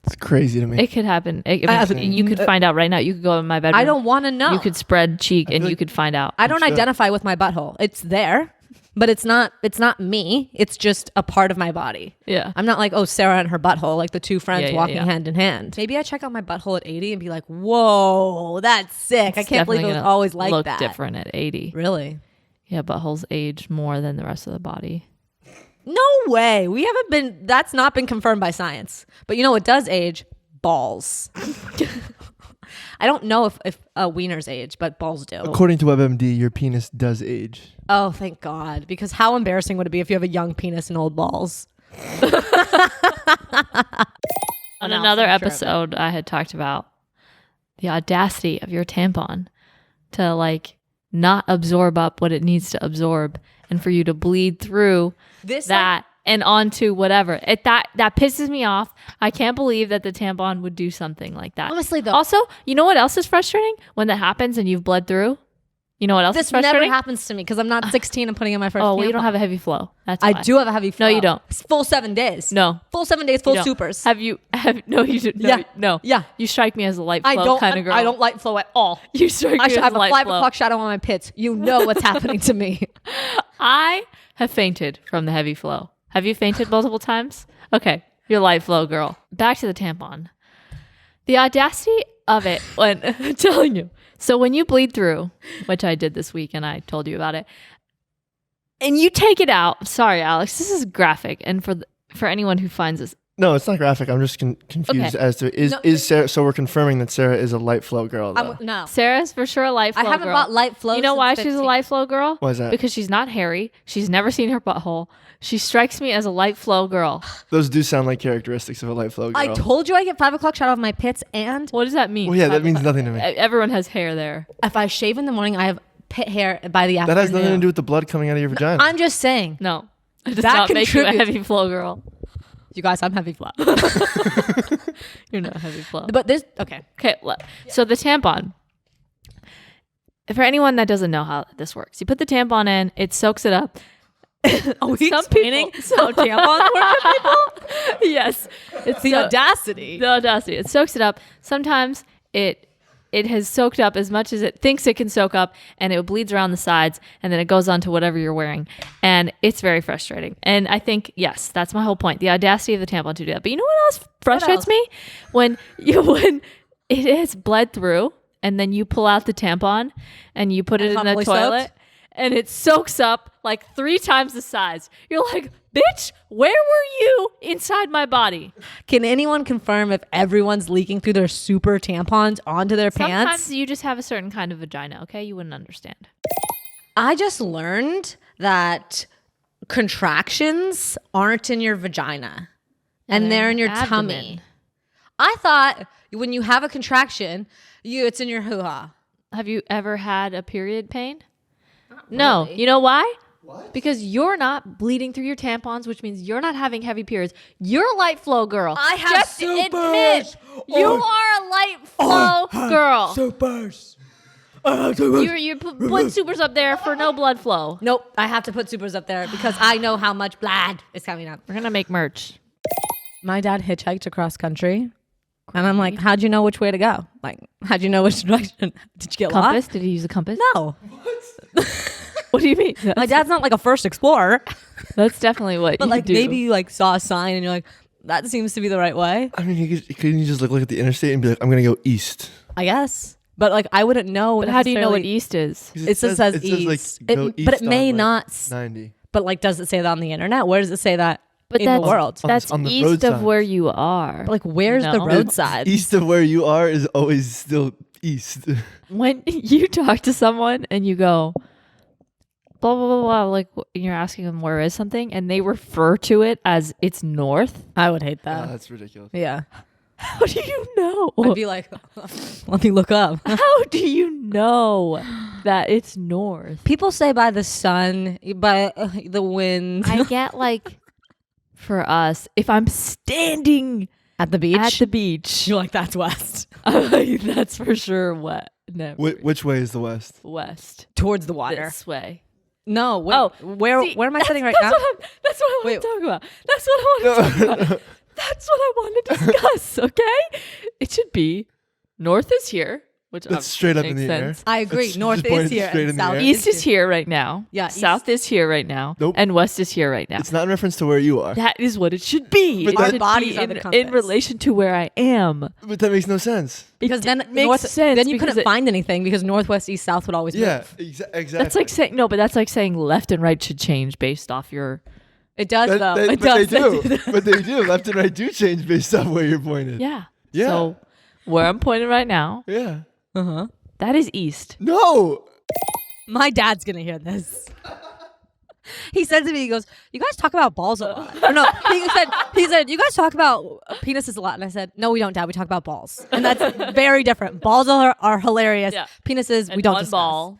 It's crazy to me. It could happen. You could find out right now. You could go in my bedroom. I don't want to know. You could spread cheek and like- you could find out. I don't identify with my butthole. It's there, but it's not me. It's just a part of my body. Yeah. I'm not like, oh, Sarah and her butthole, like the two friends Yeah, walking yeah. hand in hand. Maybe I check out my butthole at 80 and be like, whoa, that's sick. I can't believe it was gonna always like look that. different at 80. Really? Yeah, buttholes age more than the rest of the body. No way. That's not been confirmed by science. But you know what does age? Balls. I don't know if wieners age, but balls do. According to WebMD, your penis does age. Oh, thank God. Because how embarrassing would it be if you have a young penis and old balls? On another episode, I had talked about the audacity of your tampon to like not absorb up what it needs to absorb and for you to bleed through that and onto whatever. That pisses me off. I can't believe that the tampon would do something like that. Honestly, though. Also, you know what else is frustrating? When that happens and you've bled through. You know what else is This frustrating? never happens to me because I'm not 16 and putting in my first Oh, well, you tampon. don't have a heavy flow. That's I why. do have a heavy flow. No, you don't. It's full 7 days. No. Full 7 days, full You don't. supers. No, you did. No, Yeah. no. Yeah. You strike me as a light flow kind of girl. I don't light flow at all. You strike I me should as have a a light 5 flow. o'clock shadow on my pits. You know what's happening to me. I have fainted from the heavy flow. Have you fainted multiple times? Okay, you're a light flow girl. Back to the tampon. The audacity of it when I'm telling you. So when you bleed through, which I did this week and I told you about it, and you take it out. Sorry, Alex, this is graphic, and for anyone who finds this, No, it's not graphic. I'm just confused Okay. as to is Sarah. So we're confirming that Sarah is a light flow girl. Though. No. Sarah's for sure a light flow I haven't girl. bought light flow. You know since why she's a 15. light flow girl? Why is that? Because she's not hairy. She's never seen her butthole. She strikes me as a light flow girl. Those do sound like characteristics of a light flow girl. I told you I get 5 o'clock shadow of my pits, and What does that mean? Well, yeah, that means nothing to me. Everyone has hair there. if I shave in the morning, I have pit hair by the That afternoon. has nothing to do with the blood coming out of your vagina. I'm just saying. No, it does That not make you a contributes- heavy flow girl. You guys, I'm heavy flow. You're not heavy flow. But this, okay. Okay, so the tampon. For anyone that doesn't know how this works, you put the tampon in, it soaks it up. Are we Some explaining people- how tampons work for people? Yes, it's The audacity. The audacity. It soaks it up. Sometimes it has soaked up as much as it thinks it can soak up, and it bleeds around the sides, and then it goes on to whatever you're wearing. And it's very frustrating. And I think, yes, that's my whole point. The audacity of the tampon to do that. But you know what else frustrates me? When it is bled through, and then you pull out the tampon, and you put it in the Probably toilet, soaked? and it soaks up like 3 times the size. You're like, bitch, where were you inside my body? Can anyone confirm if everyone's leaking through their super tampons onto their Sometimes pants? you just have a certain kind of vagina, okay? You wouldn't understand. I just learned that contractions aren't in your vagina and they're in your tummy. Abdomen. I thought when you have a contraction, it's in your hoo-ha. Have you ever had a period pain? No. You know why? Because you're not bleeding through your tampons, which means you're not having heavy periods. You're a light flow girl. I have Just admit you are a light flow girl. Supers. You put supers up there for no blood flow. Nope, I have to put supers up there because I know how much blood is coming up. We're gonna make merch. My dad hitchhiked across country. And I'm like, how'd you know which way to go? Like, how'd you know which direction? Did you get Compass? lost? Did he use a compass? No. What do you mean? My dad's not like a first explorer. That's definitely what But you like do. maybe you like saw a sign and you're like, that seems to be the right way. I mean, couldn't you just look at the interstate and be like, I'm gonna go east? I guess. But like I wouldn't know. But how do you know what necessarily- east is? 'Cause It just says east. like, go But it east may on, like, not. 90. But like, does it say that on the internet? Where does it say that But in the that's world? that's on the east road of signs. where you are. But like, where's the No. roadside? East of where you are is always still east. When you talk to someone and you go blah blah blah blah, like you're asking them where is something, and they refer to it as it's north. I would hate Oh, that. that's ridiculous. Yeah. How do you know? I'd be like, let me look up. How do you know that it's north? People say by the sun, by the wind. I get like, for us, if I'm standing At the beach? at the beach, You're like, that's west. I'm like, that's for sure what. No, Which way is the west? west. Towards the water. This way. No, wait. Oh, where See, where am I sitting right that's now? That's what I want Wait. to talk about. That's what I want to talk about. That's what I want to discuss, okay? It should be north is here, which That's straight up in makes the air. sense. I agree. Just North pointed is here. straight and in the south air. East is here right now. Yeah, South is here right now. Nope. And west is here right now. It's not in reference to where you are. That is what it should be. But It that- should Our bodies be are the in compass. relation to where I am. But that makes no sense. Because then makes north, sense then you because couldn't it- find anything because northwest, east, south would always Yeah, move. exactly. That's like saying no, but that's like saying left and right should change based off your. It does though. It but they does. do. But they do. Left and right do change based on where you're pointed. Yeah. Yeah. So where I'm pointed right now, Yeah. that is east. No. My dad's gonna hear this. He said to me, he goes, "You guys talk about balls a lot." Or no, he said, "You guys talk about penises a lot." And I said, "No, we don't, Dad. We talk about balls, and that's very different. Balls are hilarious. Yeah. Penises, And we don't one discuss. ball.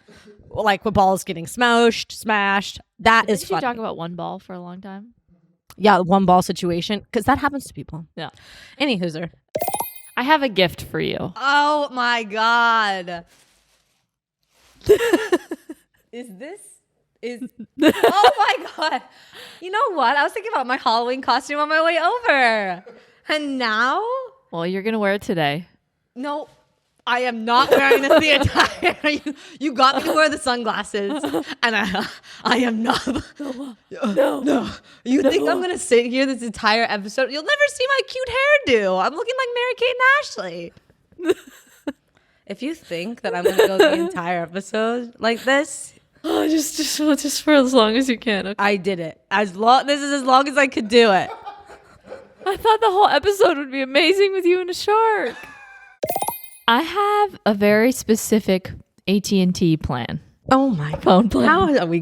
like with balls getting smashed. That is Did you funny. talk about one ball for a long time? Yeah, one ball situation, because that happens to people. Yeah. Any hooser. I have a gift for you. Oh my god. Is oh my god. You know what? I was thinking about my Halloween costume on my way over. And now? Well, you're going to wear it today. No, I am not wearing this the entire. You got me to wear the sunglasses, and I am not. No. You think I'm gonna sit here this entire episode? You'll never see my cute hairdo. I'm looking like Mary-Kate and Ashley. If you think that I'm gonna go the entire episode like this, Oh, just for as long as you can. Okay? I did it. This is as long as I could do it. I thought the whole episode would be amazing with you and a shark. I have a very specific AT&T plan. Oh my Phone plan. How are we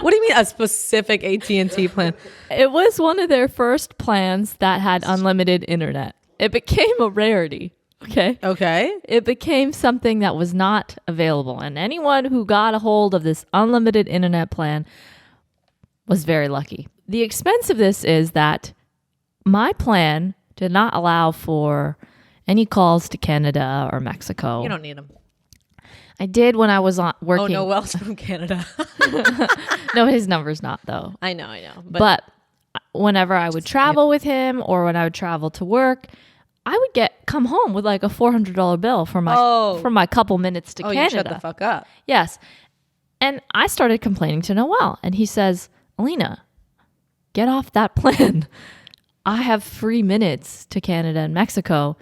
what do you mean a specific AT&T plan? It was one of their first plans that had unlimited internet. It became a rarity. Okay. It became something that was not available. And anyone who got a hold of this unlimited internet plan was very lucky. The expense of this is that my plan did not allow for any calls to Canada or Mexico. You don't need them. I did when I was working. Oh, no, Wells from Canada. No, his number's not, though. I know. But whenever I would travel with him or when I would travel to work, I would come home with like a $400 bill for my couple minutes to Canada. You shut the fuck up. Yes. And I started complaining to Noel, and he says, Alina, get off that plan. I have free minutes to Canada and Mexico.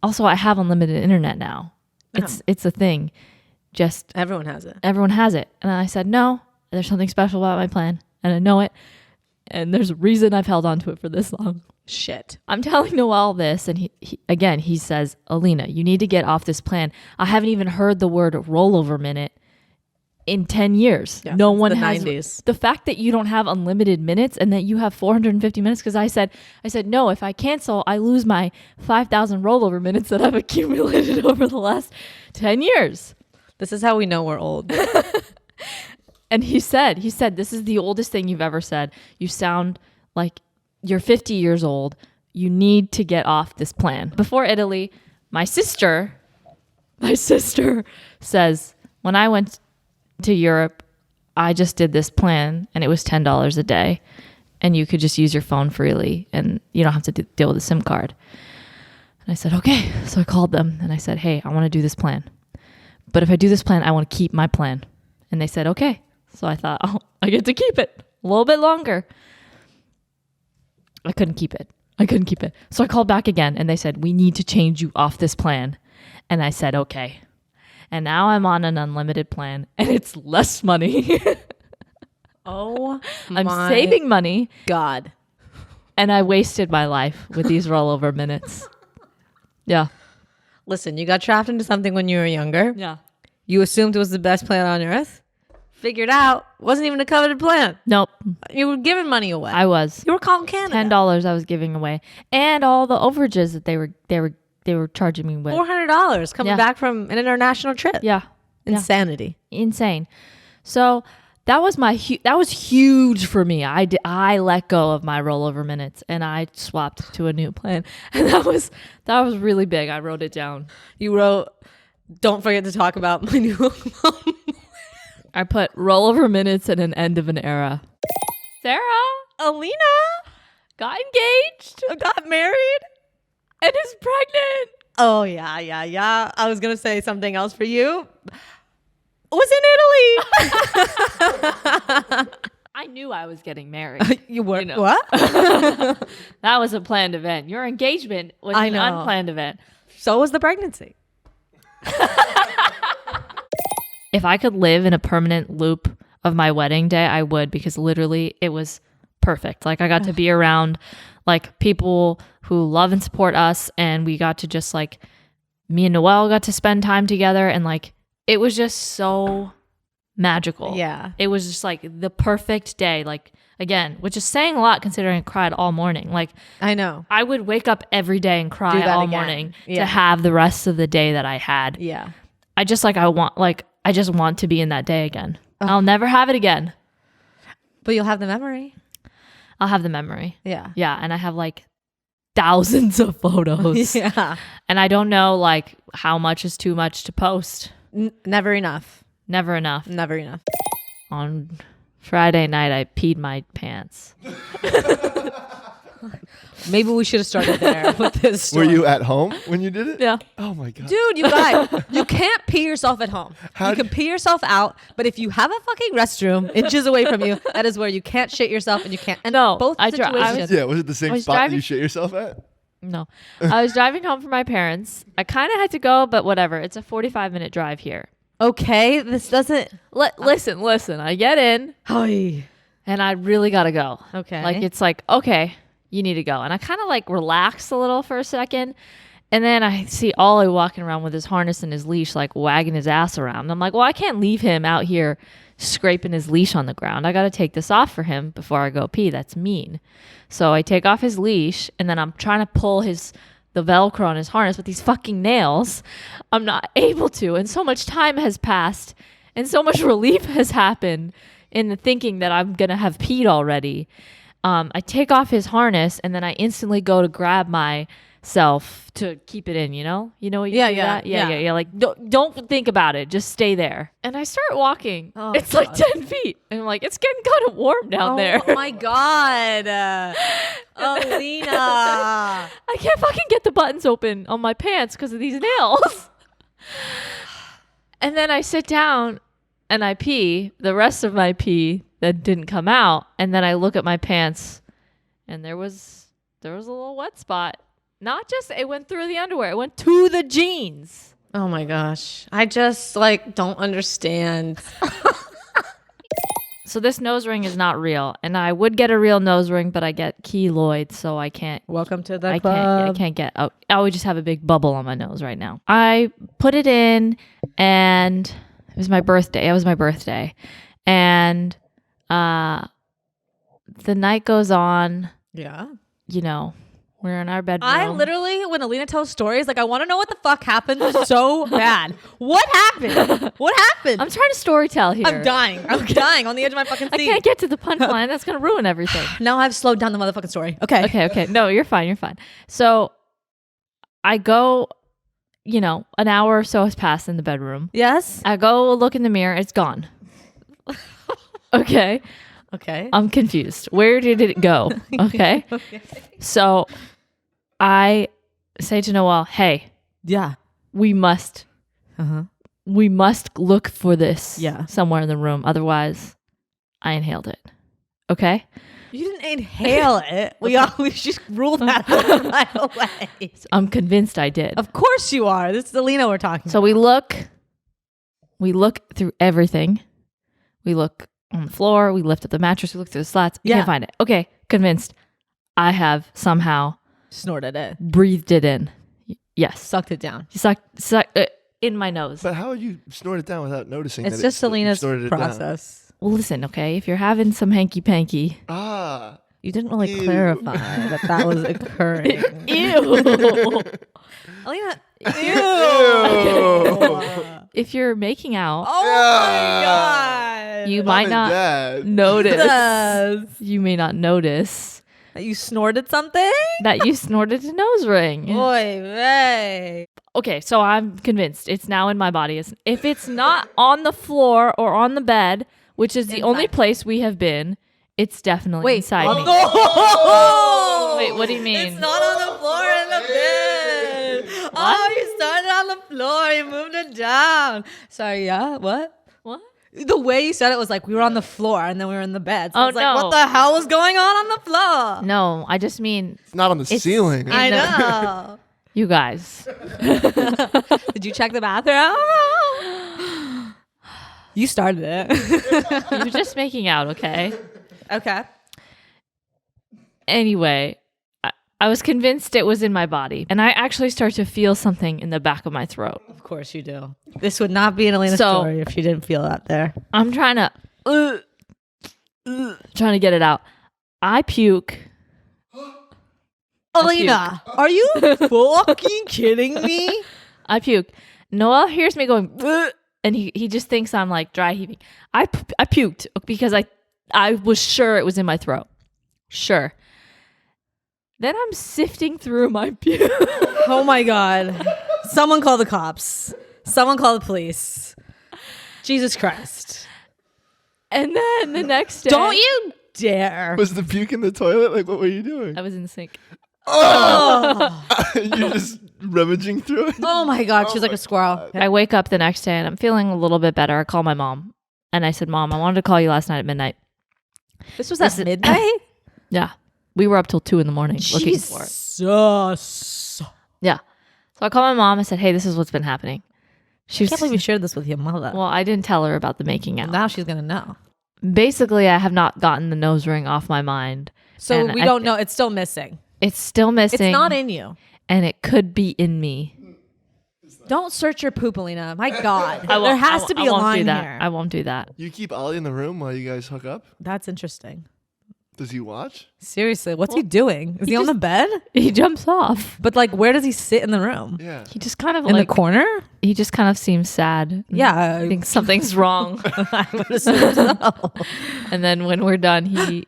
Also, I have unlimited internet now. It's a thing. Just everyone has it. Everyone has it. And I said, no, there's something special about my plan, and I know it. And there's a reason I've held on to it for this long. Shit. I'm telling Noel this, and he says, Alina, you need to get off this plan. I haven't even heard the word rollover minute in 10 years. Yeah, no one the has 90s. The fact that you don't have unlimited minutes and that you have 450 minutes, because I said no, if I cancel, I lose my 5,000 rollover minutes that I've accumulated over the last 10 years. This is how we know we're old. And he said, this is the oldest thing you've ever said. You sound like you're 50 years old. You need to get off this plan. Before Italy, my sister says, when I went to Europe, I just did this plan and it was $10 a day and you could just use your phone freely and you don't have to deal with a SIM card. And I said, okay. So I called them and I said, hey, I want to do this plan. But if I do this plan, I want to keep my plan. And they said, okay. So I thought, oh, I get to keep it a little bit longer. I couldn't keep it. So I called back again and they said, we need to change you off this plan. And I said, okay. And now I'm on an unlimited plan and it's less money. Oh, I'm saving money. God. And I wasted my life with these rollover minutes. Yeah. Listen, you got trapped into something when you were younger. Yeah. You assumed it was the best plan on earth. Figured out wasn't even a coveted plan. Nope. You were giving money away. I was. You were calling Canada. $10 I was giving away. And all the overages that they were charging me with. $400 coming back from an international trip. Yeah. Insanity. Insane. So that was that was huge for me. I let go of my rollover minutes and I swapped to a new plan. And that was really big. I wrote it down. You wrote, don't forget to talk about my new mom. I put rollover minutes and an end of an era. Sarah, Alina got engaged, got married, and is pregnant. Oh, yeah. I was going to say something else for you. Was in Italy. I knew I was getting married. You were? What? That was a planned event. Your engagement was an unplanned event. So was the pregnancy. If I could live in a permanent loop of my wedding day, I would, because literally it was perfect. Like I got to be around like people who love and support us, and we got to just like, me and Noelle got to spend time together, and like it was just so magical. Yeah. It was just like the perfect day. Like again, which is saying a lot considering I cried all morning. Like I know. I would wake up every day and cry all morning to have the rest of the day that I had. Yeah. I just like, I want, like, I just want to be in that day again. I'll never have it again. But you'll have the memory. I'll have the memory. Yeah. Yeah. And I have like thousands of photos. Yeah. And I don't know like how much is too much to post. Never enough. Never enough. Never enough. On Friday night, I peed my pants. Maybe we should have started there with this story. Were you at home when you did it? Yeah. Oh my god. Dude, you guys, you can't pee yourself at home. You can pee yourself out, but if you have a fucking restroom inches away from you, that is where you can't shit yourself and you can't. And No, both I situations. Yeah, was it the same was spot that driving- you shit yourself at? No. I was driving home from my parents. I kind of had to go, but whatever. It's a 45-minute drive here. Okay, this doesn't. Listen. I get in Hi. and I really got to go. Okay. Like, it's like, okay, you need to go. And I kind of like relaxed a little for a second. And then I see Ollie walking around with his harness and his leash, like wagging his ass around. And I'm like, well, I can't leave him out here scraping his leash on the ground. I got to take this off for him before I go pee. That's mean. So I take off his leash and then I'm trying to pull the Velcro on his harness with these fucking nails. I'm not able to. And so much time has passed and so much relief has happened in the thinking that I'm going to have peed already. I take off his harness and then I instantly go to grab myself to keep it in, you know? You know what you do that? Yeah. Like, don't think about it. Just stay there. And I start walking. Oh, it's like 10 feet. And I'm like, it's getting kind of warm down there. Oh my God. Alina. I can't fucking get the buttons open on my pants because of these nails. And then I sit down and I pee the rest of my pee that didn't come out. And then I look at my pants and there was a little wet spot. Not just, it went through the underwear. It went to the jeans. Oh my gosh. I just like don't understand. So this nose ring is not real. And I would get a real nose ring, but I get keloid, so I can't. Welcome to the I club. can't get. I would just have a big bubble on my nose right now. I put it in, and it was my birthday. And the night goes on. Yeah. You know, we're in our bedroom. I literally, when Alina tells stories, like I want to know what the fuck happened so bad. What happened? What happened? I'm trying to storytell here. I'm dying. I'm dying on the edge of my fucking seat. I can't get to the punchline. That's gonna ruin everything. Now I've slowed down the motherfucking story. Okay. Okay. No, you're fine. So I go, an hour or so has passed in the bedroom. Yes. I go look in the mirror. It's gone. Okay. I'm confused. Where did it go? Okay. So I say to Noelle, hey, yeah, we must look for this Yeah. somewhere in the room. Otherwise, I inhaled it. Okay. You didn't inhale it. We just ruled that out right away. So I'm convinced I did. Of course you are. This is Alina we're talking So we look through everything. We look on the floor. We lift up the mattress. We look through the slats. We can't find it. Okay. Convinced. I have somehow snorted it. Breathed it in. Yes. Sucked it down. Sucked in my nose. But how would you snort it down without noticing? It's that just you Alina's snorted it down? process. Well, listen, okay? If you're having some hanky-panky. You didn't really clarify that was occurring. Ew. Alina. Ew. If you're making out. Oh my God. You might not notice. You may not notice. That you snorted something? That you snorted a nose ring. Oy vey. Okay, so I'm convinced it's now in my body. If it's not on the floor or on the bed, which is the only place we have been, it's definitely inside me. No! Wait, what do you mean? It's not on the floor in the bed. Oh, you started on the floor. You moved it down. Sorry, yeah? What? The way you said it was like we were on the floor and then we were in the bed. So I was like, what the hell was going on the floor? No, I just mean... It's not on the ceiling. I know. You guys. Did you check the bathroom? You started it. You're just making out, okay? Okay. Anyway, I was convinced it was in my body. And I actually start to feel something in the back of my throat. Of course you do. This would not be an Alina story if you didn't feel that there. I'm trying to... trying to get it out. I puke. Alina, are you fucking kidding me? I puke. Noelle hears me going, and he just thinks I'm like dry heaving. I puked because I was sure it was in my throat. Sure. Then I'm sifting through my puke. Oh my God. Someone call the cops. Someone call the police. Jesus Christ. And then the next day. Don't you dare. Was the puke in the toilet? Like, what were you doing? I was in the sink. Oh, You're just rummaging through it? oh my God. She's like a squirrel. I wake up the next day and I'm feeling a little bit better. I call my mom and I said, Mom, I wanted to call you last night at midnight. This was at midnight? Yeah. We were up till 2 a.m. looking for it. Jesus. Yeah. So I called my mom. I said, hey, this is what's been happening. She I can't believe you shared this with your mother. Well, I didn't tell her about the making out. Now she's going to know. Basically, I have not gotten the nose ring off my mind. So And we don't know. It's still missing. It's still missing. It's not in you. And it could be in me. Don't search your poop, Alina. My God. I won't- There has to be a won't line do that. here. I won't do that. You keep Ollie in the room while you guys hook up? That's interesting. Does he watch? Seriously, what's he doing? Is he on the bed? He jumps off. But like, where does he sit in the room? Yeah. He just kind of In like the corner? he just kind of seems sad. Yeah. I think something's wrong. I would assume so. And then when we're done, he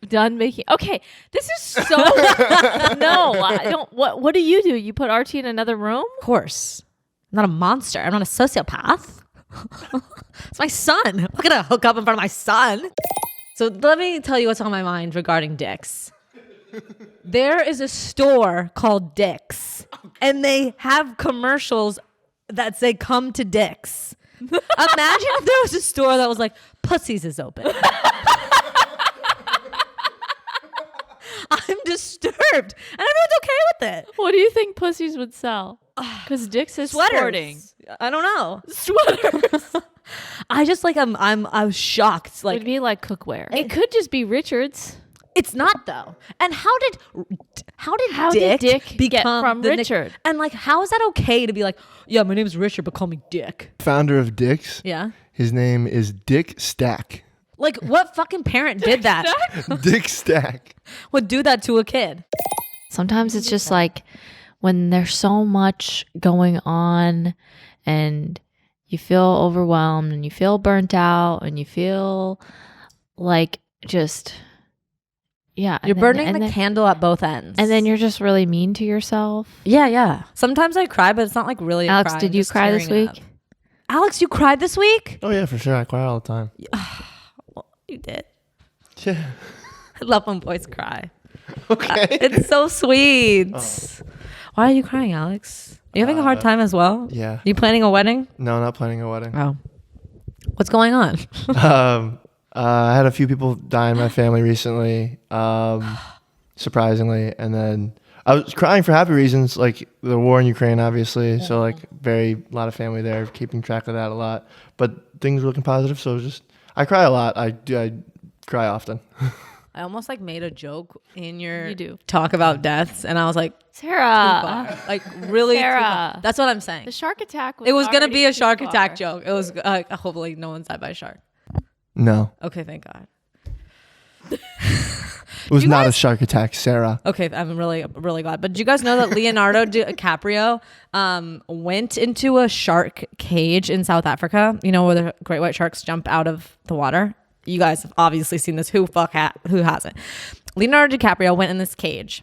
done making. Okay, this is so. No, I don't. What do? You put Archie in another room? Of course. I'm not a monster. I'm not a sociopath. It's my son. I'm not going to hook up in front of my son. So let me tell you what's on my mind regarding dicks. There is a store called Dick's, and they have commercials that say "Come to Dick's." Imagine if there was a store that was like "Pussies is open." I'm disturbed, and everyone's okay with it. What do you think pussies would sell? Because Dick's is Sweaters. sporting. I don't know. Sweaters. I just like I was shocked. Like, Like would be like cookware. It could just be Richard's. it's not though. And how did did Dick get become from the Richard? And like, how is that okay to be like, yeah, my name is Richard, but call me Dick? Founder of Dick's. Yeah. His name is Dick Stack. Like, what fucking parent did that? Dick Stack. Would do that to a kid? Sometimes it's just like when there's so much going on and you feel overwhelmed and you feel burnt out and you feel like just, yeah. You're burning the candle at both ends. And then you're just really mean to yourself. yeah. Sometimes I cry, but it's not like really. Alex, a cry. did I'm you just cry this tearing week? up. Alex, you cried this week? Oh, yeah, for sure. I cry all the time. Well, you did. Yeah. I love when boys cry. Okay. It's so sweet. Why are you crying, Alex? Are you having a hard time as well? Yeah. You planning a wedding? No, not planning a wedding. Oh. What's going on? I had a few people die in my family recently, surprisingly. And then I was crying for happy reasons, like the war in Ukraine, obviously. So like a lot of family there, keeping track of that a lot. But things were looking positive. So I cry a lot. I cry often. I almost like made a joke in your You do. talk about deaths, and I was like, Sarah, like really, too Sarah. far. That's what I'm saying. the shark attack was It was gonna already be a too shark far. attack joke. It was hopefully no one's died by a shark. No, Okay, thank God. it was not a shark attack, Sarah. Okay, I'm really, really glad. But did you guys know that Leonardo DiCaprio went into a shark cage in South Africa? You know, where the great white sharks jump out of the water? You guys have obviously seen this. Who hasn't? Leonardo DiCaprio went in this cage,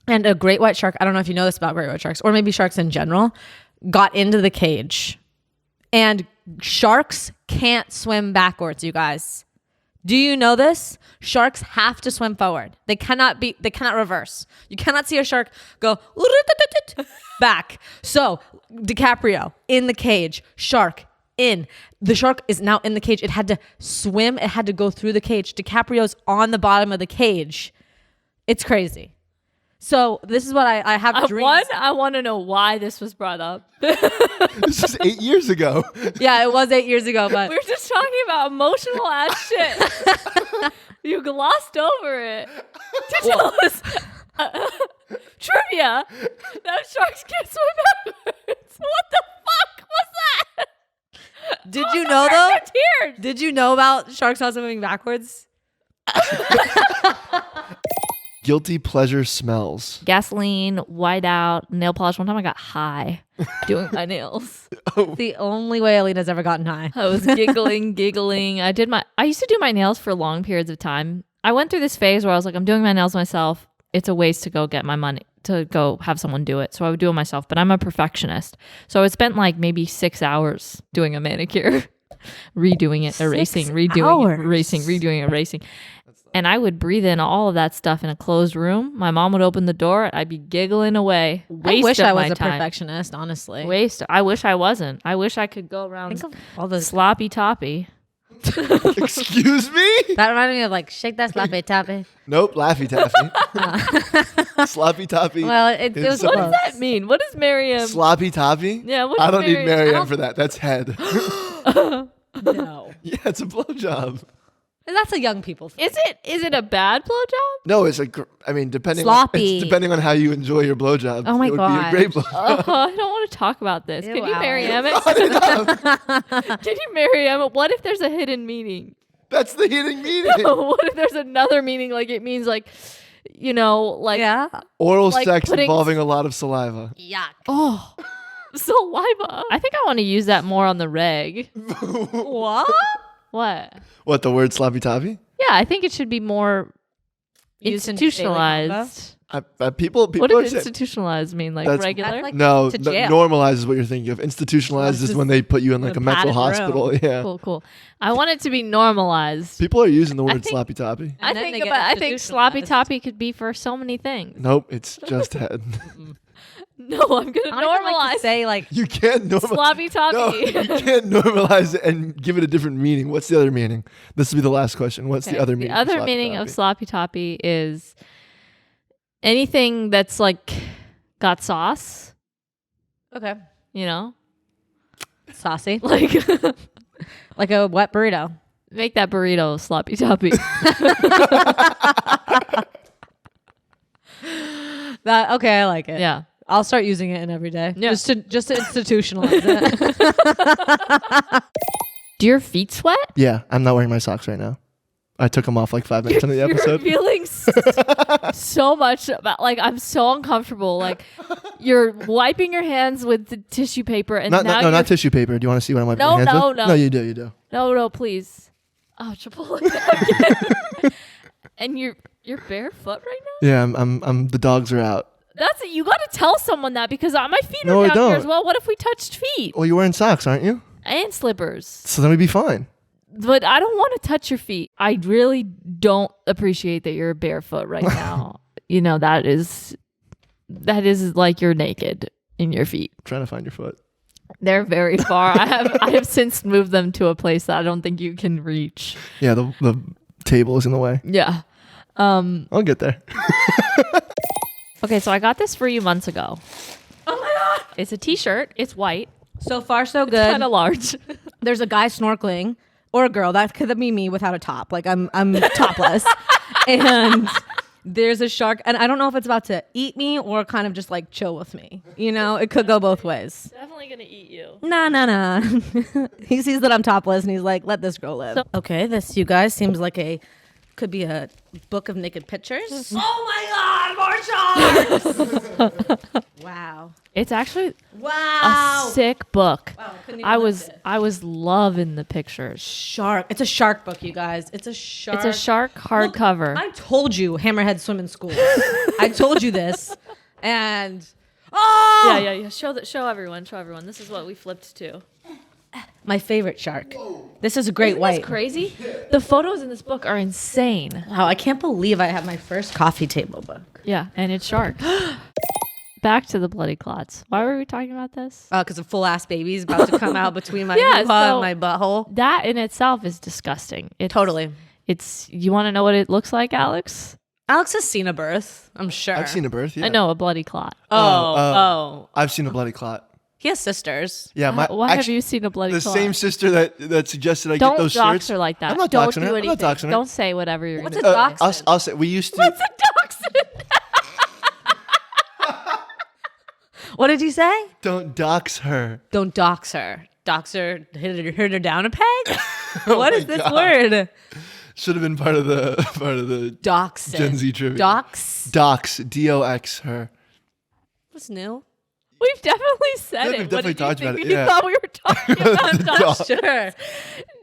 and a great white shark, I don't know if you know this about great white sharks, or maybe sharks in general, got into the cage. And sharks can't swim backwards, you guys. Do you know this? Sharks have to swim forward. They cannot reverse. You cannot see a shark go back. So DiCaprio in the cage, shark in. The shark is now in the cage. It had to swim. It had to go through the cage. DiCaprio's on the bottom of the cage. It's crazy. So this is what I have dreams. I want to know why this was brought up. This is 8 years ago. Yeah, it was 8 years ago, but We were just talking about emotional ass shit. You glossed over it to tell us trivia that sharks can't swim backwards. What the fuck was that? did you know though? Tears. Did you know about sharks not swimming backwards? Guilty pleasure smells. Gasoline, whiteout, nail polish. One time I got high doing my nails. The only way Alina's ever gotten high. I was giggling. I used to do my nails for long periods of time. I went through this phase where I was like, I'm doing my nails myself. It's a waste to go get my money to go have someone do it. So I would do it myself, but I'm a perfectionist. So I spent like maybe 6 hours doing a manicure, redoing it, erasing, redoing it, erasing. And I would breathe in all of that stuff in a closed room. My mom would open the door. I'd be giggling away. I wish I was a time. perfectionist, honestly. I wish I wasn't. I wish I could go around all the sloppy toppy. Excuse me? That reminded me of like shake that sloppy toppy. Nope, Laffy Taffy. Sloppy Toppy. Well, it was What does that mean? What is Miriam? Sloppy Toppy? Yeah, what I is don't need Miriam I for that. That's head. No. Yeah, it's a blowjob. That's a young people thing. Is it a bad blowjob? No, it's depending Sloppy. depending on how you enjoy your blowjob. Oh my it would be a great blowjob. I don't want to talk about this. Can you marry Emmett? Enough. Can you marry Emmett? What if there's a hidden meaning? That's the hidden meaning. What if there's another meaning? Like it means like, Yeah. Oral like sex putting- involving a lot of saliva. Yuck. oh, saliva. I think I want to use that more on the reg. What? What? What, the word sloppy toppy? Yeah, I think it should be more Used in daily institutionalized. People What are does saying, institutionalized mean? Like That's- regular? That's like no, to jail. normalized is what you're thinking of. Institutionalized is when they put you in like in a a mental padded hospital. room. Yeah. Cool. I want it to be normalized. People are using the I word think- sloppy toppy. I then they think get I think sloppy institutionalized. toppy could be for so many things. Nope, it's just head. No, I'm gonna I don't even normalize like to say like You can't normalize. sloppy toppy. No, you can't normalize it and give it a different meaning. What's the other meaning? This will be the last question. What's the other meaning? The other sloppy meaning toppy? of sloppy toppy is anything that's like got sauce, okay, you know? saucy, Like like a wet burrito. make that burrito sloppy toppy. That okay, I like it. Yeah. I'll start using it in every day. Yeah. Just to institutionalize it. Do your feet sweat? Yeah, I'm not wearing my socks right now. I took them off like 5 minutes into the You're episode. feeling so much about like I'm so uncomfortable. Like you're wiping your hands with the tissue paper and now you're not tissue paper. Do you want to see what I'm wiping No, my hands no, with? no. No, you do. No, please. Oh, Chipotle napkin. And you're barefoot right now? Yeah, I'm the dogs are out. You got to tell someone that because my feet No, are I down here don't. as well. What if we touched feet Well, you're wearing socks, aren't you? and slippers? So then we'd be fine. But I don't want to touch your feet. I really don't appreciate that you're barefoot right now. That is like you're naked in your feet. Trying to find your foot. They're very far. I have since moved them to a place that I don't think you can reach. Yeah, the table is in the way. Yeah. I'll get there. Okay, so I got this for you months ago. Oh my god! It's a t-shirt. It's white. So far, so good. Kind of large. There's a guy snorkeling or a girl. That could be me without a top. Like I'm topless, and there's a shark. And I don't know if it's about to eat me or kind of just like chill with me. It could go both ways. Definitely gonna eat you. Nah. He sees that I'm topless and he's like, "Let this girl live." Okay, this you guys seems like could be a book of naked pictures. Oh my God, more sharks! Wow. It's actually Wow. a sick book. Wow, couldn't even I lift it. was loving the pictures. Shark. It's a shark book, you guys. It's a shark. It's a shark hardcover. I told you Hammerhead swim in school. I told you this. And oh Yeah. Show everyone. This is what we flipped to. my favorite shark. This is a great Isn't white. this crazy? The photos in this book are insane. Wow, I can't believe I have my first coffee table book. Yeah, and it's shark. Back to the bloody clots. Why were we talking about this? Because a full ass baby is about to come out between my Yeah, hoo-ha so- and my butthole. That in itself is disgusting. Totally. You want to know what it looks like, Alex? Alex has seen a birth, I'm sure. I've seen a birth. Yeah. I know, a bloody clot. Oh. I've seen a bloody clot. He has sisters. Yeah, Why have you seen a bloody the clot? same sister that suggested I Don't get those dox shirts. her like that. I'm not Don't doxing do her. I'm anything. not doxing her. Don't say whatever you're What's gonna a do. doxing? I'll say we used to. What's a doxing? What did he say? Don't dox her. Don't dox her. Dox her, hit her down a peg? What is my this God. word? Should have been part of the Doxxing. Gen Z trivia. Dox. Dox. DOX. Her. What's new? We've definitely said Yeah, it. we've What definitely did you talked think? about it, You yeah. thought we were talking about dogs. Sure.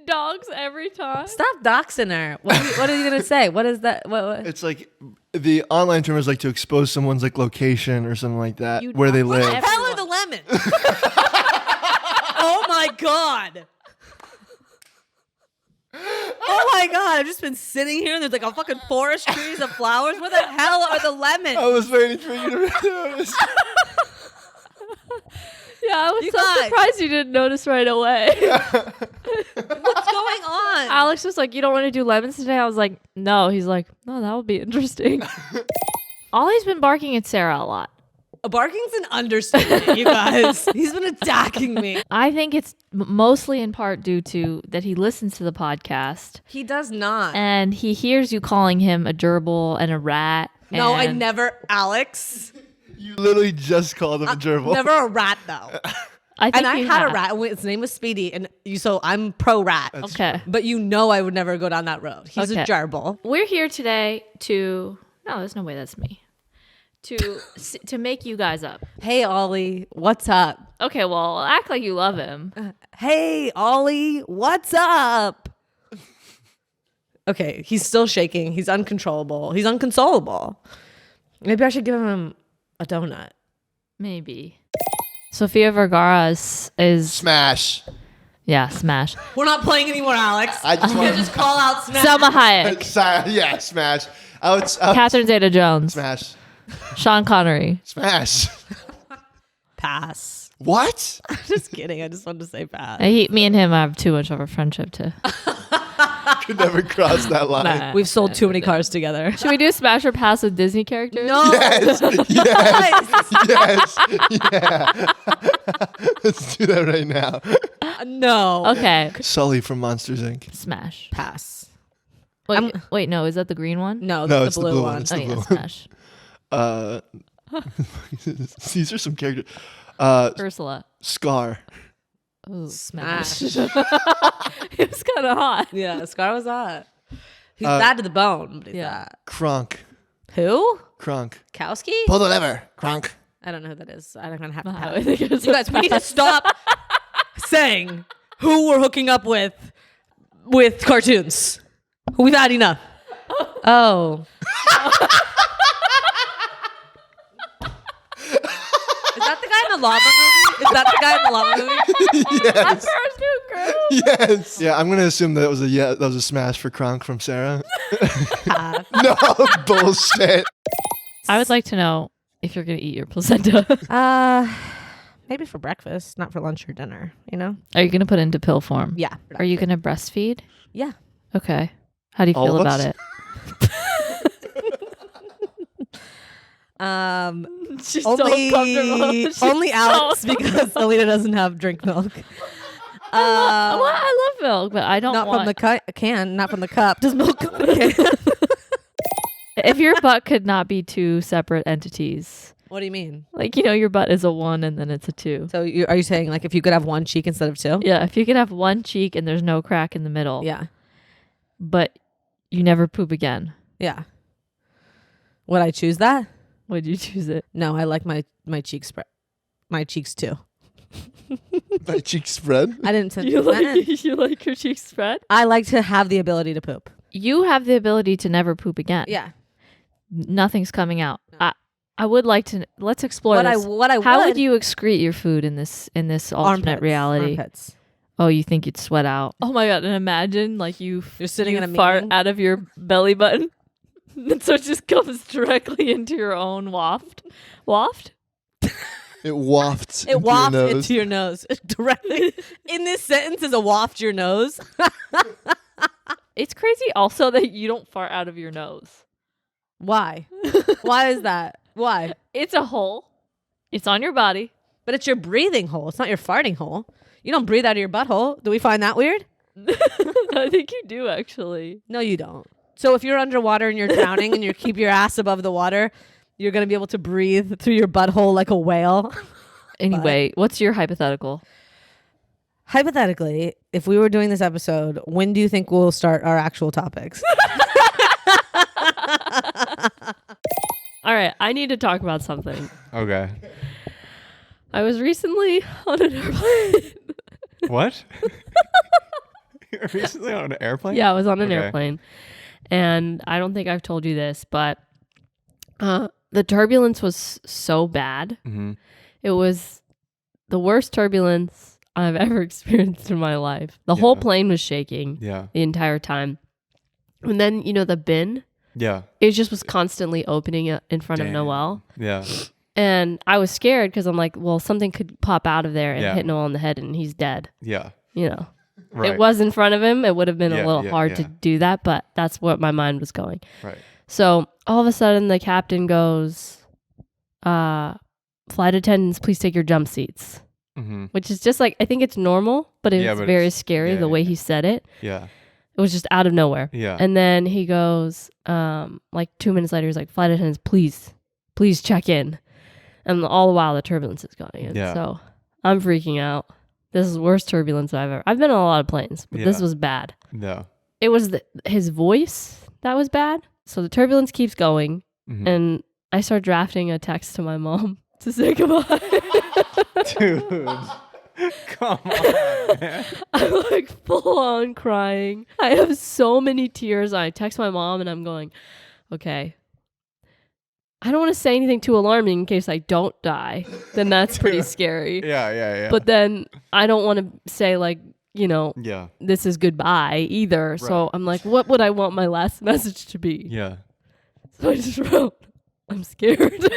Dogs every time. Stop doxing her. What are you gonna say? What is that? What? It's like the online term is like to expose someone's like location or something like that, You where they dox live. everyone. Hell are the lemons? Oh my god. Oh my god, I've just been sitting here and there's like a fucking forest trees of flowers. Where the hell are the lemons? I was waiting for you to notice. Yeah, I was You so guys. surprised you didn't notice right away. What's going on? Alex was like, "You don't want to do lemons today?" I was like, "No." He's like, "No, that would be interesting." Ollie's been barking at Sarah a lot. Barking's an understatement, you guys. He's been attacking me. I think it's mostly in part due to that he listens to the podcast He does not. and he hears you calling him a gerbil and a rat. No, I and- never, Alex. You literally just called him a gerbil. Never a rat though. I think And I you had have. a rat. And his name was Speedy, and so I'm pro rat. Okay. But you know I would never go down that road. He's Okay. a gerbil. We're here today to. No, there's no way that's me. To make you guys up. Hey Ollie, what's up? Okay, well, act like you love him. Hey Ollie, what's up? Okay, he's still shaking. He's uncontrollable. He's unconsolable. Maybe I should give him a donut. Maybe. Sofia Vergara is Smash. yeah, smash. We're not playing anymore, Alex. I just You want just call out smash. Selma Hayek, Yeah, smash. Catherine Zeta-Jones, Smash. Sean Connery. Smash. Pass. What? Just kidding. I just wanted to say pass. Me and him have too much of a friendship to. Could never cross that line. Nah. We've sold too many cars together. Should we do Smash or Pass with Disney characters? No. Yes. Yes. Yeah. Let's do that right now. No. Okay. Sully from Monsters Inc. Smash. Pass. Wait, no, is that the green one? No, No, it's the blue one. It's Oh the yeah, blue one. Smash. These are some characters. Ursula. Scar. Ooh, Smash. it was kind of hot. Yeah, Scar was hot. He's Uh, bad to the bone. But he's yeah. hot. Kronk. Who? Kronk. Kowski? Pull the lever. Kronk. I don't know who that is. I don't gonna have to. I think it was You guys, we need to stop saying who we're hooking up with cartoons. We've had enough. Oh. Is that the guy in the llama movie? Is that the guy in the llama movie? Yes. First new girl. Yes. Yeah, I'm gonna assume that was a smash for Kronk from Sarah. No bullshit. I would like to know if you're gonna eat your placenta. Maybe for breakfast, not for lunch or dinner. You know? Are you gonna put it into pill form? Yeah. Are you gonna breastfeed? Yeah. Okay. How do you All feel of about us? it? She's Only Alex because Alina doesn't have drink milk. I love milk, but I don't Not want. from the can, not from the cup. Does milk come in a can? If your butt could not be two separate entities, What do you mean? like your butt is a 1 and then it's a 2. So are you saying like if you could have one cheek instead of two? Yeah, if you could have one cheek and there's no crack in the middle, Yeah. but you never poop again, Yeah. Would I choose that? would you choose it? No, I like my cheeks spread. My cheeks too. My cheeks spread. I didn't say You that. you like your cheeks spread? I like to have the ability to poop. You have the ability to never poop again. Yeah. Nothing's coming out. I would like to. Let's explore What this. How would you excrete your food in this alternate Armpits. reality? Armpits. Oh, you think you'd sweat out? Oh my god! And imagine like you're sitting in a fart meeting. out of your belly button, and so it just comes directly into your own waft. Waft? It wafts. It wafts into your nose directly. In this sentence is a waft your nose. It's crazy. Also, that you don't fart out of your nose. Why? Why is that? Why? It's a hole. It's on your body. But it's your breathing hole. It's not your farting hole. You don't breathe out of your butthole. Do we find that weird? I think you do actually. No, you don't. So if you're underwater and you're drowning and you keep your ass above the water, you're going to be able to breathe through your butthole like a whale. Anyway, what's your hypothetical? hypothetically, if we were doing this episode, when do you think we'll start our actual topics? All right, I need to talk about something. Okay. I was recently on an airplane. What? You were recently on an airplane? Yeah, I was on an Okay. airplane. And I don't think I've told you this, but the turbulence was so bad. Mm-hmm. It was the worst turbulence I've ever experienced in my life. The whole plane was shaking Yeah. the entire time. And then, the bin, Yeah. it just was constantly opening in front of Damn. Noel. Yeah. And I was scared because I'm like, well, something could pop out of there and Yeah. hit Noel in the head and he's dead. Yeah. It was in front of him. It would have been Yeah, a little yeah, hard yeah. to do that, but that's what my mind was going. Right. So all of a sudden the captain goes, flight attendants, please take your jump seats. Mm-hmm. Which is just like, I think it's normal, but it's but very it's- scary yeah, the way yeah. he said it. Yeah. It was just out of nowhere. Yeah. And then he goes, like 2 minutes later, he's like, flight attendants, please check in. And all the while the turbulence is going. And Yeah. so I'm freaking out. This is the worst turbulence I've been on a lot of planes, but this Yeah. was bad. No. It was his voice that was bad. So the turbulence keeps going. Mhm. And I start drafting a text to my mom to say goodbye. Dude. Come on, man. I'm like full on crying. I have so many tears. I text my mom and I'm going, okay, I don't want to say anything too alarming in case I don't die. Then that's pretty scary. Yeah. But then I don't want to say like, Yeah. this is goodbye either. So Right. I'm like, what would I want my last message to be? Yeah. So I just wrote, I'm scared.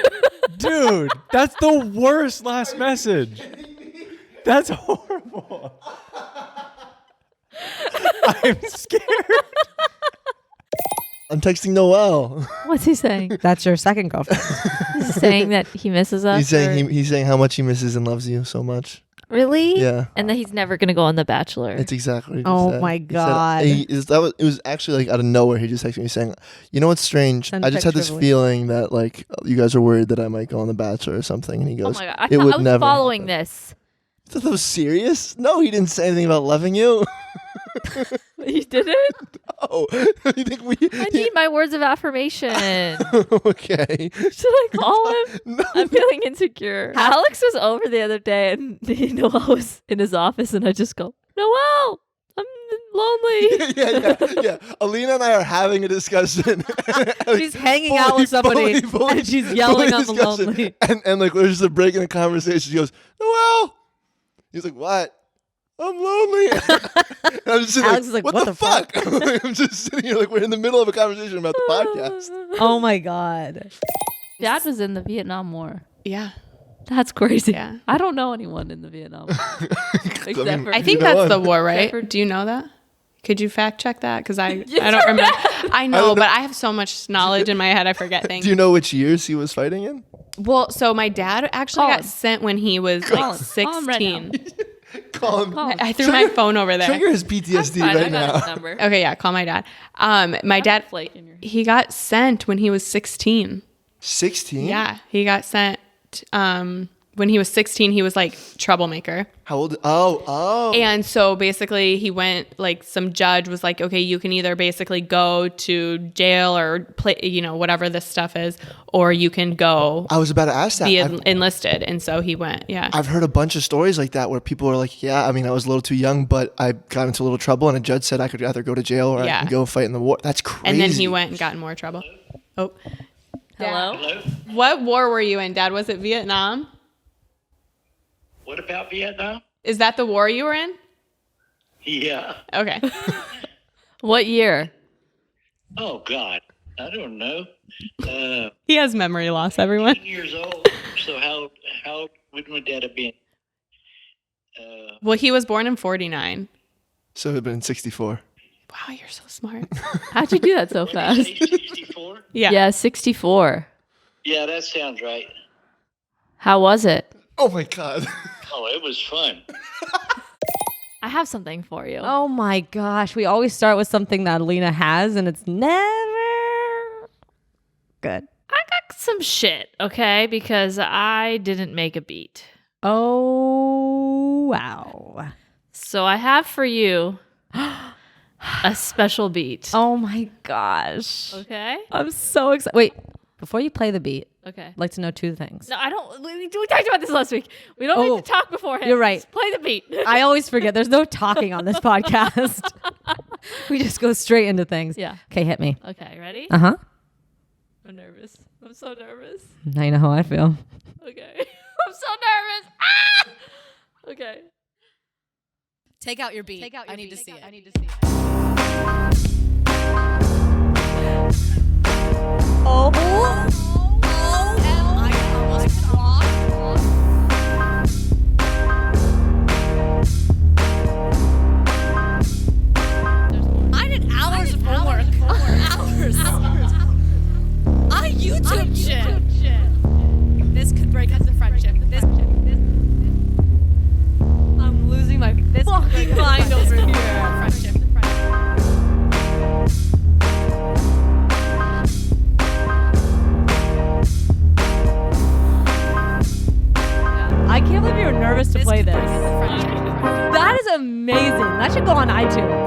Dude, that's the worst last message. That's horrible. I'm scared. I'm texting Noel. What's he saying? That's your second girlfriend. He's saying that he misses us. He's saying he's saying how much he misses and loves you so much. Really? Yeah. And that he's never gonna go on The Bachelor. It's exactly. What he Oh said. my He said- God. it was actually like out of nowhere. He just texted me saying, "You know what's strange? Send I just had this picture, feeling that like you guys are worried that I might go on The Bachelor or something." And he Oh goes, my god! I "It thought would I was never following happen." this. I thought that was serious. No, he didn't say anything about loving you. He didn't? Oh, you think we? I need my words of affirmation. Okay. Should I call him? No. I'm feeling insecure. Alex was over the other day and Noel was in his office and I just go, Noel, I'm lonely. yeah. Alina and I are having a discussion. She's hanging out with somebody and she's yelling, fully "I'm discussion. lonely." And like there's just a break in the conversation. She goes, Noel. He's like, what? I'm lonely. And I'm just sitting Alex is like, what the fuck? I'm just sitting here like we're in the middle of a conversation about the podcast. Oh my God. Dad was in the Vietnam War. Yeah. That's crazy. Yeah. I don't know anyone in the Vietnam War. Except for I think You know that's the what? war, right? Except for- Do you know that? Could you fact check that? Because I don't remember. I know, but I have so much knowledge in my head, I forget things. Do you know which years he was fighting in? Well, so my dad actually Call got him. sent when he was Call like him. Call him right 16. Call him. Call him. I threw my phone over there. Trigger his PTSD Fine, right I got his now. number. Okay, yeah, call my dad. My dad, Flake in your he got sent when he was 16. 16? Yeah, he got sent when he was 16. He was like troublemaker. How old? Oh. And so basically he went, like some judge was like, okay, you can either basically go to jail or play, whatever this stuff is, or you can go I was about to ask that. be I've- enlisted. And so he went, yeah. I've heard a bunch of stories like that where people are like, yeah, I mean, I was a little too young, but I got into a little trouble and a judge said I could either go to jail or I Yeah. can go fight in the war. That's crazy. And then he went and got in more trouble. Oh. Hello? What war were you in, Dad? Was it Vietnam? What about Vietnam? Is that the war you were in? Yeah. Okay. What year? Oh God, I don't know. He has memory loss, everyone. 10 years old. So how would my dad have been? Well, he was born in 49. So it would have been 64. Wow, you're so smart. How'd you do that so fast? 64. Yeah. Yeah, 64. Yeah, that sounds right. How was it? Oh my God. Oh, it was fun. I have something for you. Oh my gosh. We always start with something that Alina has and it's never good. I got some shit, okay? Because I didn't make a beat. Oh, wow. So I have for you a special beat. Oh my gosh. Okay. I'm so excited. Wait, before you play the beat, Okay. I'd like to know two things. No, I don't. We talked about this last week. We don't need to talk beforehand. You're right. Just play the beat. I always forget. There's no talking on this podcast. We just go straight into things. Yeah. Okay, hit me. Okay, ready? Uh-huh. I'm nervous. I'm so nervous. Now you know how I feel. Okay. I'm so nervous. Ah! Okay. Take out your beat. I need to see it. Oh. I did hours of homework. Hours. I YouTube shit. This could break up the friendship. I'm losing my fucking mind over here. Friendship. I can't believe you were nervous to play this. That is amazing. That should go on iTunes.